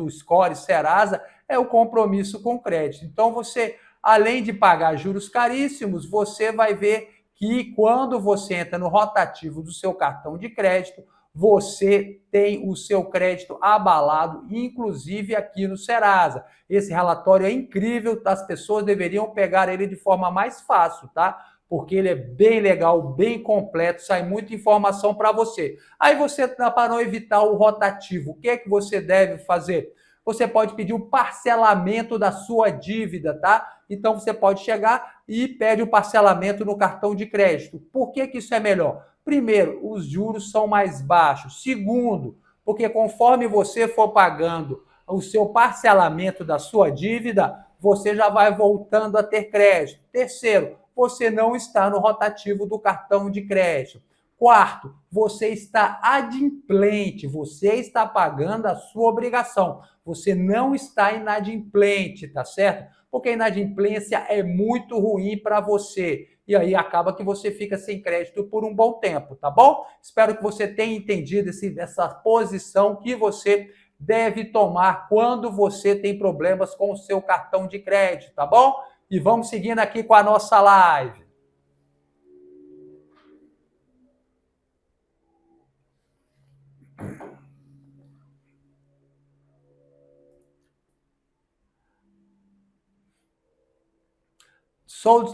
Score Serasa é o compromisso com o crédito. Então, você, além de pagar juros caríssimos, você vai ver que quando você entra no rotativo do seu cartão de crédito, você tem o seu crédito abalado, inclusive aqui no Serasa. Esse relatório é incrível, as pessoas deveriam pegar ele de forma mais fácil, tá? Porque ele é bem legal, bem completo, sai muita informação para você. Aí você, para não evitar o rotativo, o que é que você deve fazer? Você pode pedir o parcelamento da sua dívida, tá? Então você pode chegar e pede o parcelamento no cartão de crédito. Por que isso é melhor? Primeiro, os juros são mais baixos. Segundo, porque conforme você for pagando o seu parcelamento da sua dívida, você já vai voltando a ter crédito. Terceiro, você não está no rotativo do cartão de crédito. Quarto, você está adimplente, você está pagando a sua obrigação. Você não está inadimplente, tá certo? Porque a inadimplência é muito ruim para você. E aí acaba que você fica sem crédito por um bom tempo, tá bom? Espero que você tenha entendido essa posição que você deve tomar quando você tem problemas com o seu cartão de crédito, tá bom? E vamos seguindo aqui com a nossa live.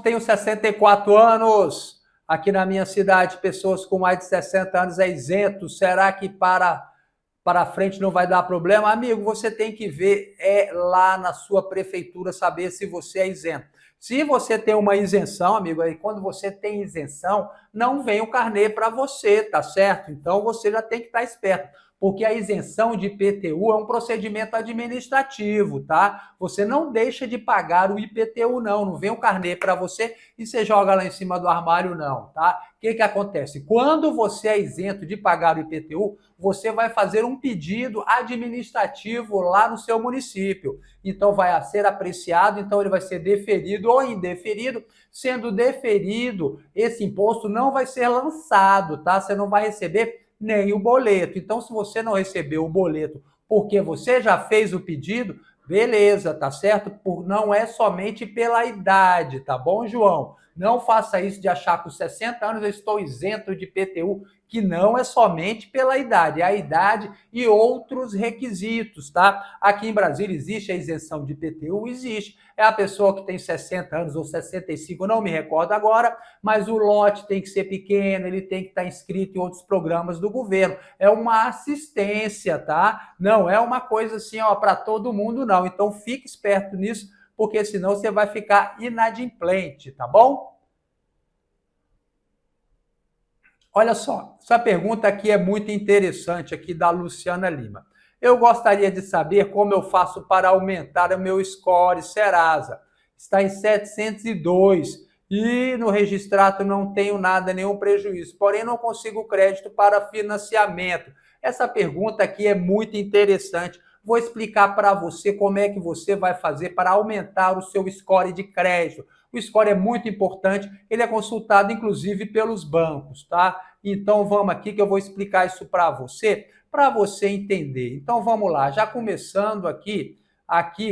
Tenho 64 anos. Aqui na minha cidade, pessoas com mais de 60 anos é isento. Será que para frente não vai dar problema? Amigo, você tem que ver lá na sua prefeitura saber se você é isento. Se você tem uma isenção, amigo, aí quando você tem isenção, não vem o carnê para você, tá certo? Então você já tem que estar esperto, porque a isenção de IPTU é um procedimento administrativo, tá? Você não deixa de pagar o IPTU, não vem o carnê para você e você joga lá em cima do armário, não, tá? O que acontece? Quando você é isento de pagar o IPTU, você vai fazer um pedido administrativo lá no seu município. Então vai ser apreciado, então ele vai ser deferido ou indeferido. Sendo deferido, esse imposto não vai ser lançado, tá? Você não vai receber nem o boleto. Então, se você não recebeu o boleto porque você já fez o pedido, beleza, tá certo? Não é somente pela idade, tá bom, João? Não faça isso de achar que com 60 anos eu estou isento de IPTU, que não é somente pela idade, é a idade e outros requisitos, tá? Aqui em Brasília existe a isenção de IPTU? Existe. É a pessoa que tem 60 anos ou 65, não me recordo agora, mas o lote tem que ser pequeno, ele tem que estar inscrito em outros programas do governo. É uma assistência, tá? Não é uma coisa assim, ó, para todo mundo, não. Então fique esperto nisso, porque senão você vai ficar inadimplente, tá bom? Olha só, essa pergunta aqui é muito interessante, aqui da Luciana Lima. Eu gostaria de saber como eu faço para aumentar o meu score Serasa. Está em 702 e no registrado não tenho nada, nenhum prejuízo, porém não consigo crédito para financiamento. Essa pergunta aqui é muito interessante. Vou explicar para você como é que você vai fazer para aumentar o seu score de crédito. O score é muito importante, ele é consultado inclusive pelos bancos, tá? Então vamos aqui que eu vou explicar isso para você entender. Então vamos lá, já começando aqui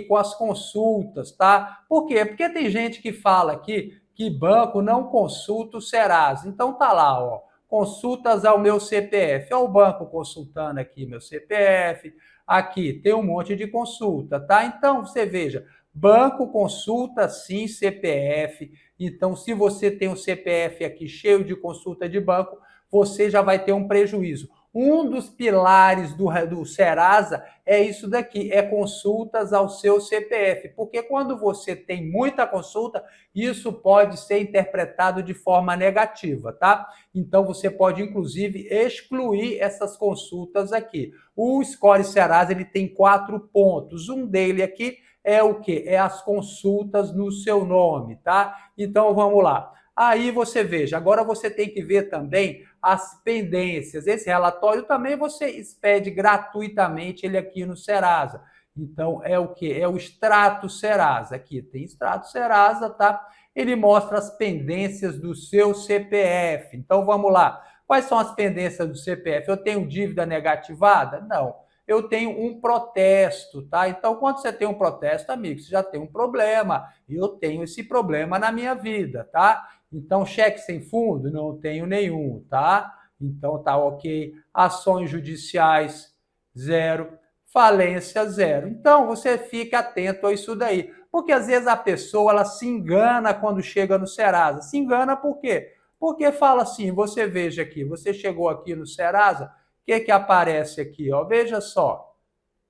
com as consultas, tá? Por quê? Porque tem gente que fala aqui que banco não consulta o Serasa. Então tá lá, ó, consultas ao meu CPF. Olha o banco consultando aqui meu CPF. Aqui tem um monte de consulta, tá? Então você veja, banco consulta sim CPF. Então, se você tem um CPF aqui cheio de consulta de banco, você já vai ter um prejuízo. Um dos pilares do Serasa é isso daqui, é consultas ao seu CPF, porque quando você tem muita consulta, isso pode ser interpretado de forma negativa, tá? Então você pode inclusive excluir essas consultas aqui. O Score Serasa ele tem 4 pontos, um dele aqui é o quê? É as consultas no seu nome, tá? Então vamos lá. Aí você veja, agora você tem que ver também as pendências. Esse relatório também você expede gratuitamente ele aqui no Serasa. Então é o quê? É o extrato Serasa. Aqui tem extrato Serasa, tá? Ele mostra as pendências do seu CPF. Então vamos lá. Quais são as pendências do CPF? Eu tenho dívida negativada? Não. Eu tenho um protesto, tá? Então, quando você tem um protesto, amigo, você já tem um problema. Eu tenho esse problema na minha vida, tá? Então, cheque sem fundo? Não tenho nenhum, tá? Então, tá ok. Ações judiciais, 0. Falência, 0. Então, você fica atento a isso daí. Porque, às vezes, a pessoa ela se engana quando chega no Serasa. Se engana por quê? Porque fala assim, você veja aqui, você chegou aqui no Serasa, o que aparece aqui? Ó? Veja só.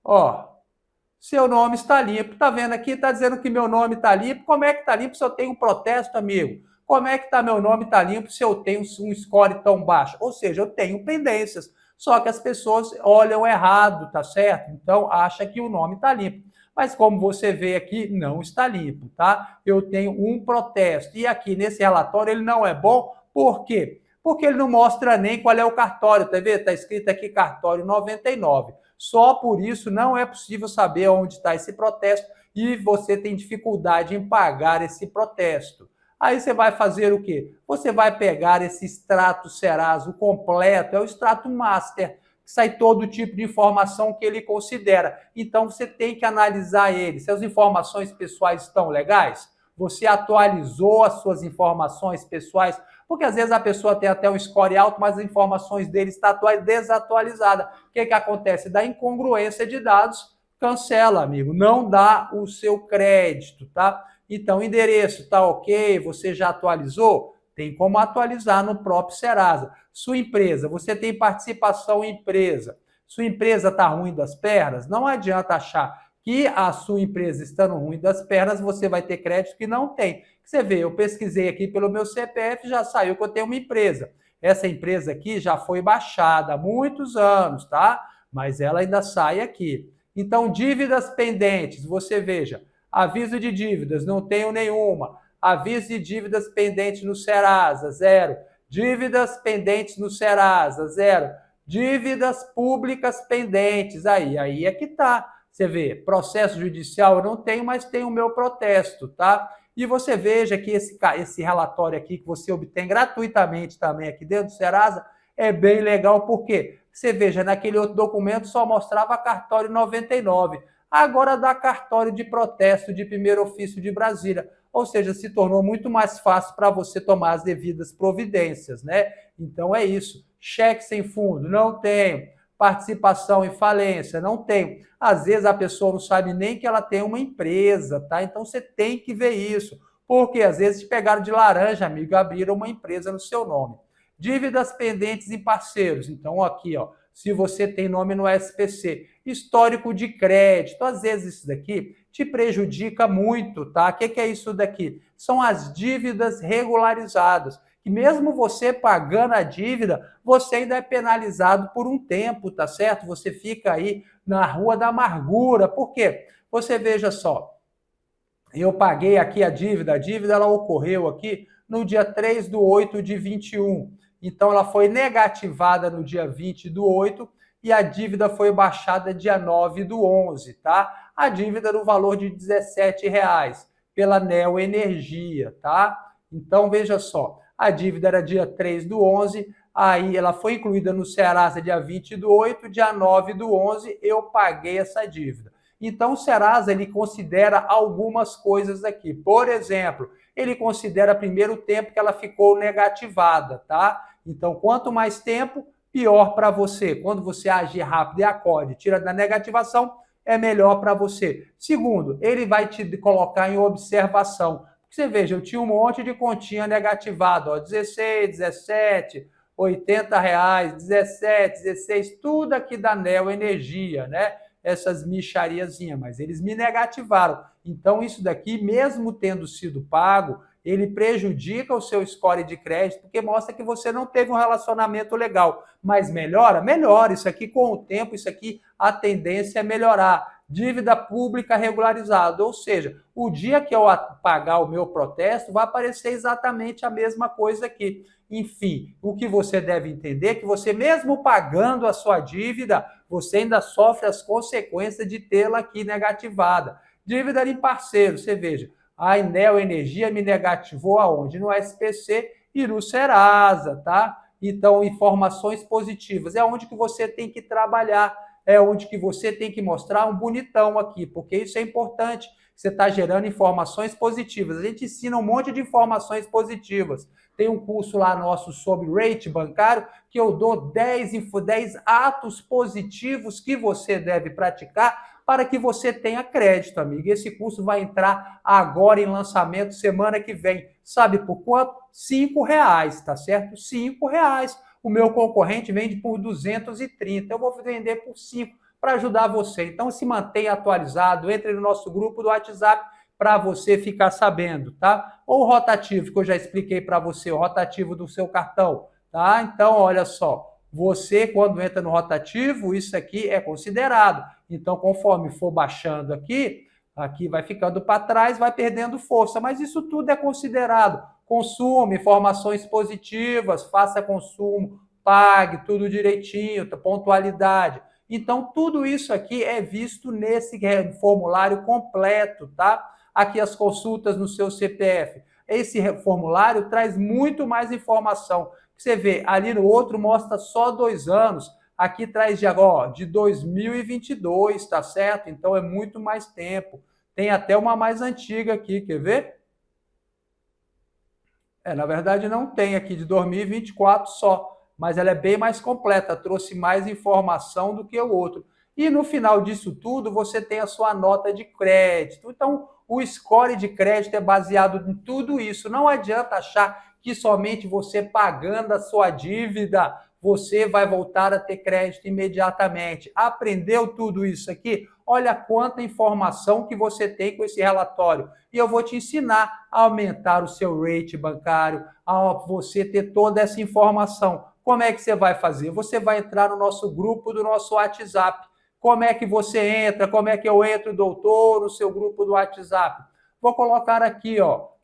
Ó, seu nome está limpo. Tá vendo aqui? Está dizendo que meu nome está limpo. Como é que está limpo se eu tenho um protesto, amigo? Como é que tá meu nome está limpo se eu tenho um score tão baixo? Ou seja, eu tenho pendências. Só que as pessoas olham errado, tá certo? Então, acha que o nome está limpo. Mas como você vê aqui, não está limpo, tá? Eu tenho um protesto. E aqui nesse relatório ele não é bom. Por quê? Porque ele não mostra nem qual é o cartório, tá vendo? Está escrito aqui cartório 99. Só por isso não é possível saber onde está esse protesto e você tem dificuldade em pagar esse protesto. Aí você vai fazer o quê? Você vai pegar esse extrato Serasa, o completo, é o extrato master, que sai todo tipo de informação que ele considera. Então você tem que analisar ele. Se as informações pessoais estão legais, você atualizou as suas informações pessoais, porque às vezes a pessoa tem até um score alto, mas as informações dele estão desatualizadas. O que acontece? Da incongruência de dados, cancela, amigo. Não dá o seu crédito, tá? Então, endereço está ok, você já atualizou? Tem como atualizar no próprio Serasa. Sua empresa, você tem participação em empresa. Sua empresa está ruim das pernas? Não adianta achar que a sua empresa estando ruim das pernas, você vai ter crédito que não tem. Você vê, eu pesquisei aqui pelo meu CPF, já saiu que eu tenho uma empresa. Essa empresa aqui já foi baixada há muitos anos, tá? Mas ela ainda sai aqui. Então, dívidas pendentes, você veja, aviso de dívidas, não tenho nenhuma. Aviso de dívidas pendentes no Serasa, 0. Dívidas pendentes no Serasa, 0. Dívidas públicas pendentes, aí é que tá. Você vê, processo judicial eu não tenho, mas tenho o meu protesto, tá? E você veja que esse relatório aqui que você obtém gratuitamente também aqui dentro do Serasa é bem legal, porque você veja, naquele outro documento só mostrava cartório 99. Agora dá cartório de protesto de primeiro ofício de Brasília. Ou seja, se tornou muito mais fácil para você tomar as devidas providências, né? Então é isso. Cheque sem fundo, não tenho. Participação em falência, não tenho. Às vezes a pessoa não sabe nem que ela tem uma empresa, tá? Então você tem que ver isso. Porque às vezes pegaram de laranja, amigo, e abriram uma empresa no seu nome. Dívidas pendentes em parceiros. Então aqui, ó, se você tem nome no SPC, histórico de crédito, às vezes isso daqui te prejudica muito, tá? O que é isso daqui? São as dívidas regularizadas, que mesmo você pagando a dívida, você ainda é penalizado por um tempo, tá certo? Você fica aí na rua da amargura. Por quê? Você veja só, eu paguei aqui a dívida ela ocorreu aqui no dia 3/8 de 21. Então, ela foi negativada no dia 20/8 e a dívida foi baixada dia 9/11, tá? A dívida no valor de R$17 pela Neo Energia, tá? Então, veja só, a dívida era dia 3/11, aí ela foi incluída no Serasa dia 20/8, dia 9/11 eu paguei essa dívida. Então, o Serasa ele considera algumas coisas aqui. Por exemplo, ele considera primeiro o tempo que ela ficou negativada, tá? Então, quanto mais tempo, pior para você. Quando você agir rápido e acorde, tira da negativação, é melhor para você. Segundo, ele vai te colocar em observação. Você veja, eu tinha um monte de continha negativada, ó, 16, 17, R$80, 17, 16, tudo aqui da Neo Energia, né? Essas mixariazinhas, mas eles me negativaram. Então, isso daqui, mesmo tendo sido pago, ele prejudica o seu score de crédito, porque mostra que você não teve um relacionamento legal. Mas melhora? Melhora. Isso aqui, com o tempo, isso aqui, a tendência é melhorar. Dívida pública regularizada, ou seja, o dia que eu pagar o meu protesto, vai aparecer exatamente a mesma coisa aqui. Enfim, o que você deve entender é que você, mesmo pagando a sua dívida, você ainda sofre as consequências de tê-la aqui negativada. Dívida em parceiro, você veja, a Neo Energia me negativou aonde? No SPC e no Serasa, tá? Então, informações positivas, é onde que você tem que trabalhar, é onde que você tem que mostrar um bonitão aqui, porque isso é importante, você está gerando informações positivas. A gente ensina um monte de informações positivas. Tem um curso lá nosso sobre rate bancário, que eu dou 10 atos positivos que você deve praticar para que você tenha crédito, amigo. Esse curso vai entrar agora em lançamento semana que vem. Sabe por quanto? R$5, tá certo? R$5. O meu concorrente vende por 230. Eu vou vender por 5 para ajudar você. Então, se mantenha atualizado, entre no nosso grupo do WhatsApp para você ficar sabendo, tá? Ou o rotativo, que eu já expliquei para você, o rotativo do seu cartão, tá? Então, olha só, você, quando entra no rotativo, isso aqui é considerado. Então, conforme for baixando aqui vai ficando para trás, vai perdendo força, mas isso tudo é considerado. Consuma informações positivas, faça consumo, pague tudo direitinho, pontualidade. Então, tudo isso aqui é visto nesse formulário completo, tá? Aqui as consultas no seu CPF. Esse formulário traz muito mais informação. Você vê, ali no outro mostra só 2 anos, aqui traz de 2022, tá certo? Então é muito mais tempo. Tem até uma mais antiga aqui, quer ver? Na verdade não tem aqui de 2024 só, mas ela é bem mais completa, trouxe mais informação do que o outro. E no final disso tudo, você tem a sua nota de crédito. Então, o score de crédito é baseado em tudo isso. Não adianta achar que somente você pagando a sua dívida, você vai voltar a ter crédito imediatamente. Aprendeu tudo isso aqui? Olha quanta informação que você tem com esse relatório. E eu vou te ensinar a aumentar o seu rate bancário, a você ter toda essa informação. Como é que você vai fazer? Você vai entrar no nosso grupo do nosso WhatsApp. Como é que você entra? Como é que eu entro, doutor, no seu grupo do WhatsApp? Vou colocar aqui,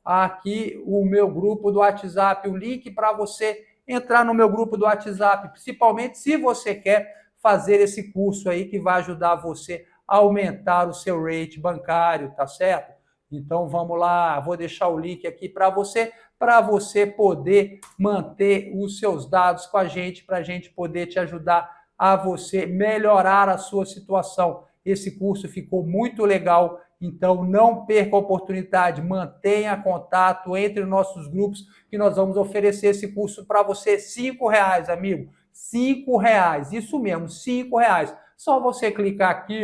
aqui o meu grupo do WhatsApp, o link para você entrar no meu grupo do WhatsApp, principalmente se você quer fazer esse curso aí que vai ajudar você a aumentar o seu rate bancário, tá certo? Então vamos lá, vou deixar o link aqui para você poder manter os seus dados com a gente, para a gente poder te ajudar a você melhorar a sua situação. Esse curso ficou muito legal, então não perca a oportunidade, mantenha contato entre os nossos grupos, que nós vamos oferecer esse curso para você, R$5, amigo, R$5, isso mesmo, R$5. Só você clicar aqui,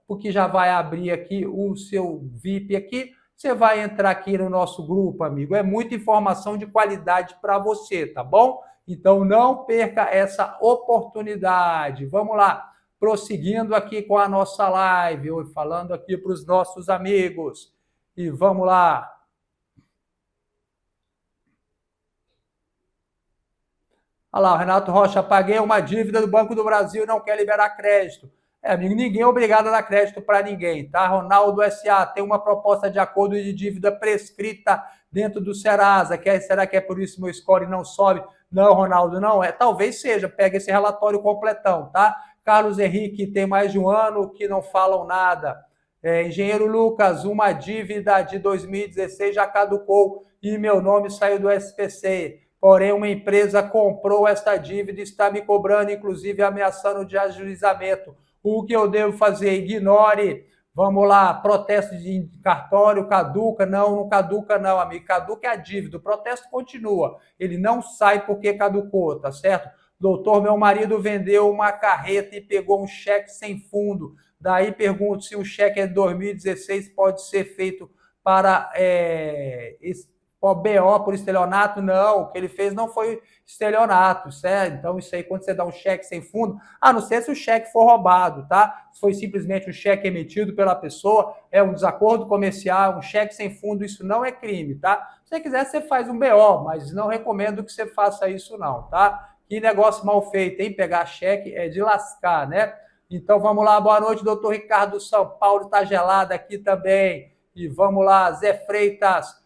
porque já vai abrir aqui o seu VIP aqui, você vai entrar aqui no nosso grupo, amigo. É muita informação de qualidade para você, tá bom? Então não perca essa oportunidade. Vamos lá, prosseguindo aqui com a nossa live, falando aqui para os nossos amigos. E vamos lá. Olha lá, o Renato Rocha, paguei uma dívida do Banco do Brasil e não quer liberar crédito. Amigo, ninguém é obrigado a dar crédito para ninguém, tá? Ronaldo S.A. tem uma proposta de acordo de dívida prescrita dentro do Serasa. Será que é por isso que meu score não sobe? Não, Ronaldo, não. Talvez seja. Pega esse relatório completão, tá? Carlos Henrique, tem mais de 1 ano que não falam nada. Engenheiro Lucas, uma dívida de 2016 já caducou e meu nome saiu do SPC. Porém, uma empresa comprou esta dívida e está me cobrando, inclusive ameaçando de ajuizamento. O que eu devo fazer? Ignore. Vamos lá, protesto de cartório, caduca? Não, não caduca não, amigo. Caduca é a dívida, o protesto continua. Ele não sai porque caducou, tá certo? Doutor, meu marido vendeu uma carreta e pegou um cheque sem fundo. Daí pergunto se o cheque é de 2016, pode ser feito para BO por estelionato? Não, o que ele fez não foi estelionato, certo? Então isso aí, quando você dá um cheque sem fundo, a não ser se o cheque for roubado, tá? Se foi simplesmente um cheque emitido pela pessoa, é um desacordo comercial, um cheque sem fundo, isso não é crime, tá? Se você quiser, você faz um BO, mas não recomendo que você faça isso não, tá? Que negócio mal feito, hein? Pegar cheque é de lascar, né? Então vamos lá, boa noite, doutor Ricardo São Paulo, tá gelado aqui também. E vamos lá, Zé Freitas,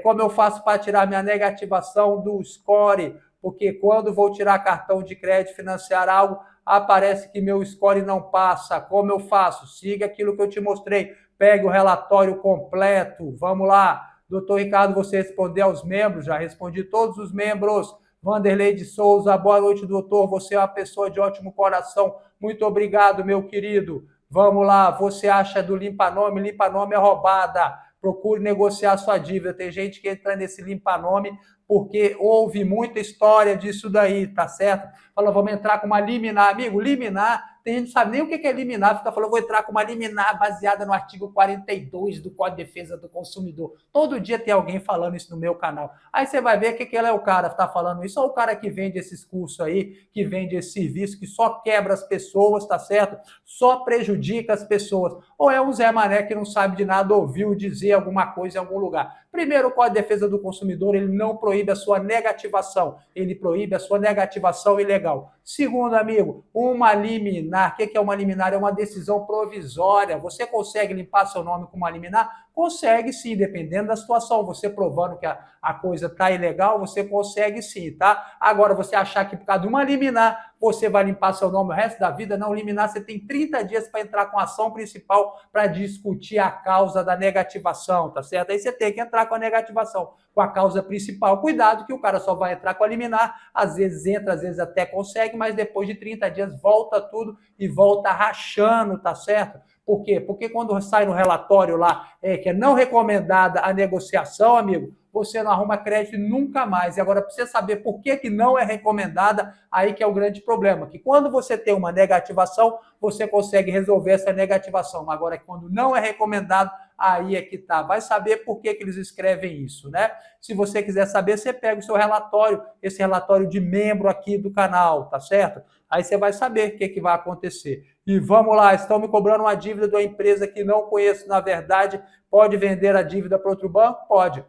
como eu faço para tirar minha negativação do score? Porque quando vou tirar cartão de crédito, financiar algo, aparece que meu score não passa. Como eu faço? Siga aquilo que eu te mostrei. Pegue o relatório completo. Vamos lá. Doutor Ricardo, você respondeu aos membros? Já respondi todos os membros. Vanderlei de Souza, boa noite, doutor. Você é uma pessoa de ótimo coração. Muito obrigado, meu querido. Vamos lá. Você acha do limpa-nome? Limpa-nome é roubada. Procure negociar sua dívida. Tem gente que entra nesse limpa-nome porque houve muita história disso daí, tá certo? Fala, vamos entrar com uma liminar. Amigo, liminar, tem gente que não sabe nem o que é liminar, fica falando, vou entrar com uma liminar baseada no artigo 42 do Código de Defesa do Consumidor. Todo dia tem alguém falando isso no meu canal. Aí você vai ver que ele é o cara que está falando isso, ou o cara que vende esses cursos aí, que vende esse serviço, que só quebra as pessoas, tá certo? Só prejudica as pessoas. Ou é um Zé Mané que não sabe de nada, ouviu dizer alguma coisa em algum lugar. Primeiro, o Código de Defesa do Consumidor, ele não proíbe a sua negativação, ele proíbe a sua negativação ilegal. Segundo, amigo, uma liminar liminar. O que é uma liminar? É uma decisão provisória. Você consegue limpar seu nome com uma liminar? Consegue sim, dependendo da situação. Você provando que a coisa está ilegal, você consegue sim, tá? Agora, você achar que por causa de uma liminar, você vai limpar seu nome o resto da vida, não. Liminar, você tem 30 dias para entrar com a ação principal para discutir a causa da negativação, tá certo? Aí você tem que entrar com a negativação, com a causa principal. Cuidado que o cara só vai entrar com a liminar, às vezes entra, às vezes até consegue, mas depois de 30 dias volta tudo e volta rachando, tá certo? Por quê? Porque quando sai no relatório lá que é não recomendada a negociação, amigo, você não arruma crédito nunca mais. E agora, para você saber por que não é recomendada, aí que é o grande problema, que quando você tem uma negativação, você consegue resolver essa negativação. Agora, quando não é recomendado, aí é que tá. Vai saber por que eles escrevem isso, né? Se você quiser saber, você pega o seu relatório, esse relatório de membro aqui do canal, tá certo? Aí você vai saber o que vai acontecer. E vamos lá, estão me cobrando uma dívida de uma empresa que não conheço, na verdade. Pode vender a dívida para outro banco? Pode.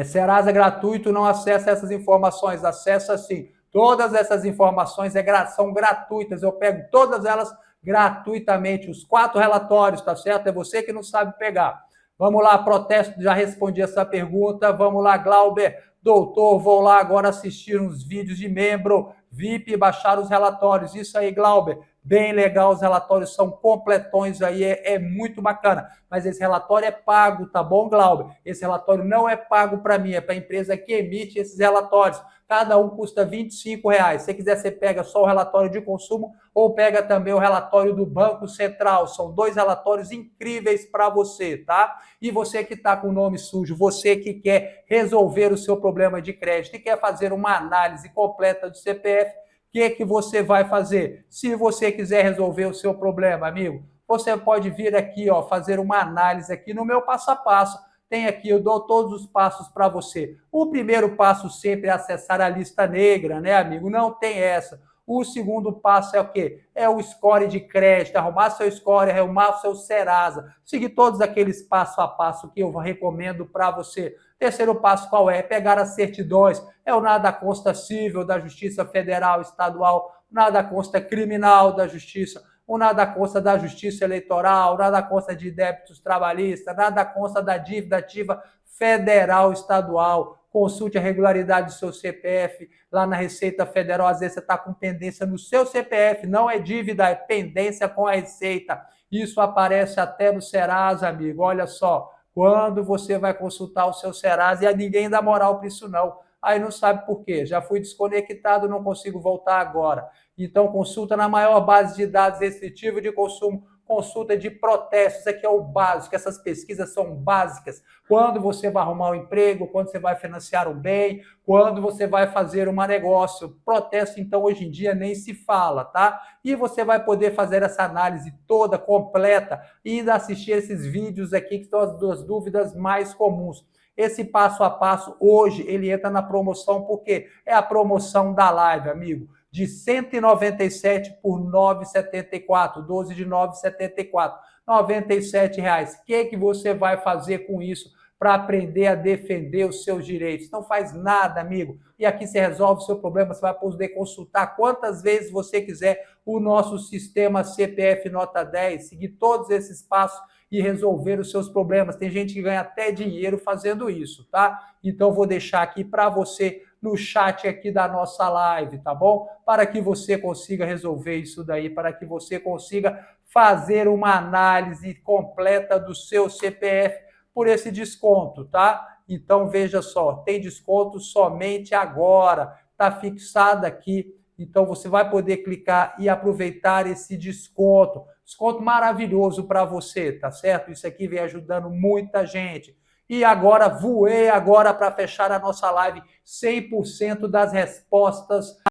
Serasa gratuito, não acessa essas informações, acessa sim. Todas essas informações são gratuitas, eu pego todas elas gratuitamente, os 4 relatórios, tá certo? É você que não sabe pegar. Vamos lá, protesto, já respondi essa pergunta. Vamos lá, Glauber. Doutor, vou lá agora assistir uns vídeos de membro VIP e baixar os relatórios. Isso aí, Glauber. Bem legal, os relatórios são completões aí, é muito bacana. Mas esse relatório é pago, tá bom, Glauber? Esse relatório não é pago para mim, é para a empresa que emite esses relatórios. Cada um custa R$25. Se você quiser, você pega só o relatório de consumo ou pega também o relatório do Banco Central. São 2 relatórios incríveis para você, tá? E você que está com o nome sujo, você que quer resolver o seu problema de crédito e quer fazer uma análise completa do CPF, o que você vai fazer? Se você quiser resolver o seu problema, amigo, você pode vir aqui, ó, fazer uma análise aqui no meu passo a passo. Tem aqui, eu dou todos os passos para você. O primeiro passo sempre é acessar a lista negra, né, amigo? Não tem essa. O segundo passo é o quê? É o score de crédito, arrumar seu score, arrumar seu Serasa. Seguir todos aqueles passo a passo que eu recomendo para você. Terceiro passo qual é? Pegar as certidões. É o nada consta civil da Justiça Federal, Estadual, nada consta criminal da Justiça, o nada consta da Justiça Eleitoral, nada consta de débitos trabalhistas, nada consta da dívida ativa federal, estadual. Consulte a regularidade do seu CPF lá na Receita Federal. Às vezes você está com pendência no seu CPF, não é dívida, é pendência com a Receita. Isso aparece até no Serasa, amigo. Olha só, quando você vai consultar o seu Serasa, e ninguém dá moral para isso não. Aí não sabe por quê. Já fui desconectado, não consigo voltar agora. Então, consulta na maior base de dados restritiva de consumo, consulta de protestos. Isso aqui é o básico, essas pesquisas são básicas. Quando você vai arrumar um emprego, quando você vai financiar um bem, quando você vai fazer um negócio. Protesto, então, hoje em dia nem se fala, tá? E você vai poder fazer essa análise toda, completa, e ainda assistir esses vídeos aqui, que são as 2 dúvidas mais comuns. Esse passo a passo, hoje, ele entra na promoção, porque é a promoção da live, amigo, de 197 por 9,74, 12 de 9,74, R$97. O que você vai fazer com isso para aprender a defender os seus direitos? Não faz nada, amigo. E aqui você resolve o seu problema, você vai poder consultar quantas vezes você quiser o nosso sistema CPF Nota 10, seguir todos esses passos e resolver os seus problemas. Tem gente que ganha até dinheiro fazendo isso, tá? Então, vou deixar aqui para você no chat aqui da nossa live, tá bom? Para que você consiga resolver isso daí, para que você consiga fazer uma análise completa do seu CPF por esse desconto, tá? Então, veja só, tem desconto somente agora, tá fixado aqui. Então, você vai poder clicar e aproveitar esse desconto. Desconto maravilhoso para você, tá certo? Isso aqui vem ajudando muita gente. E agora, voei agora para fechar a nossa live, 100% das respostas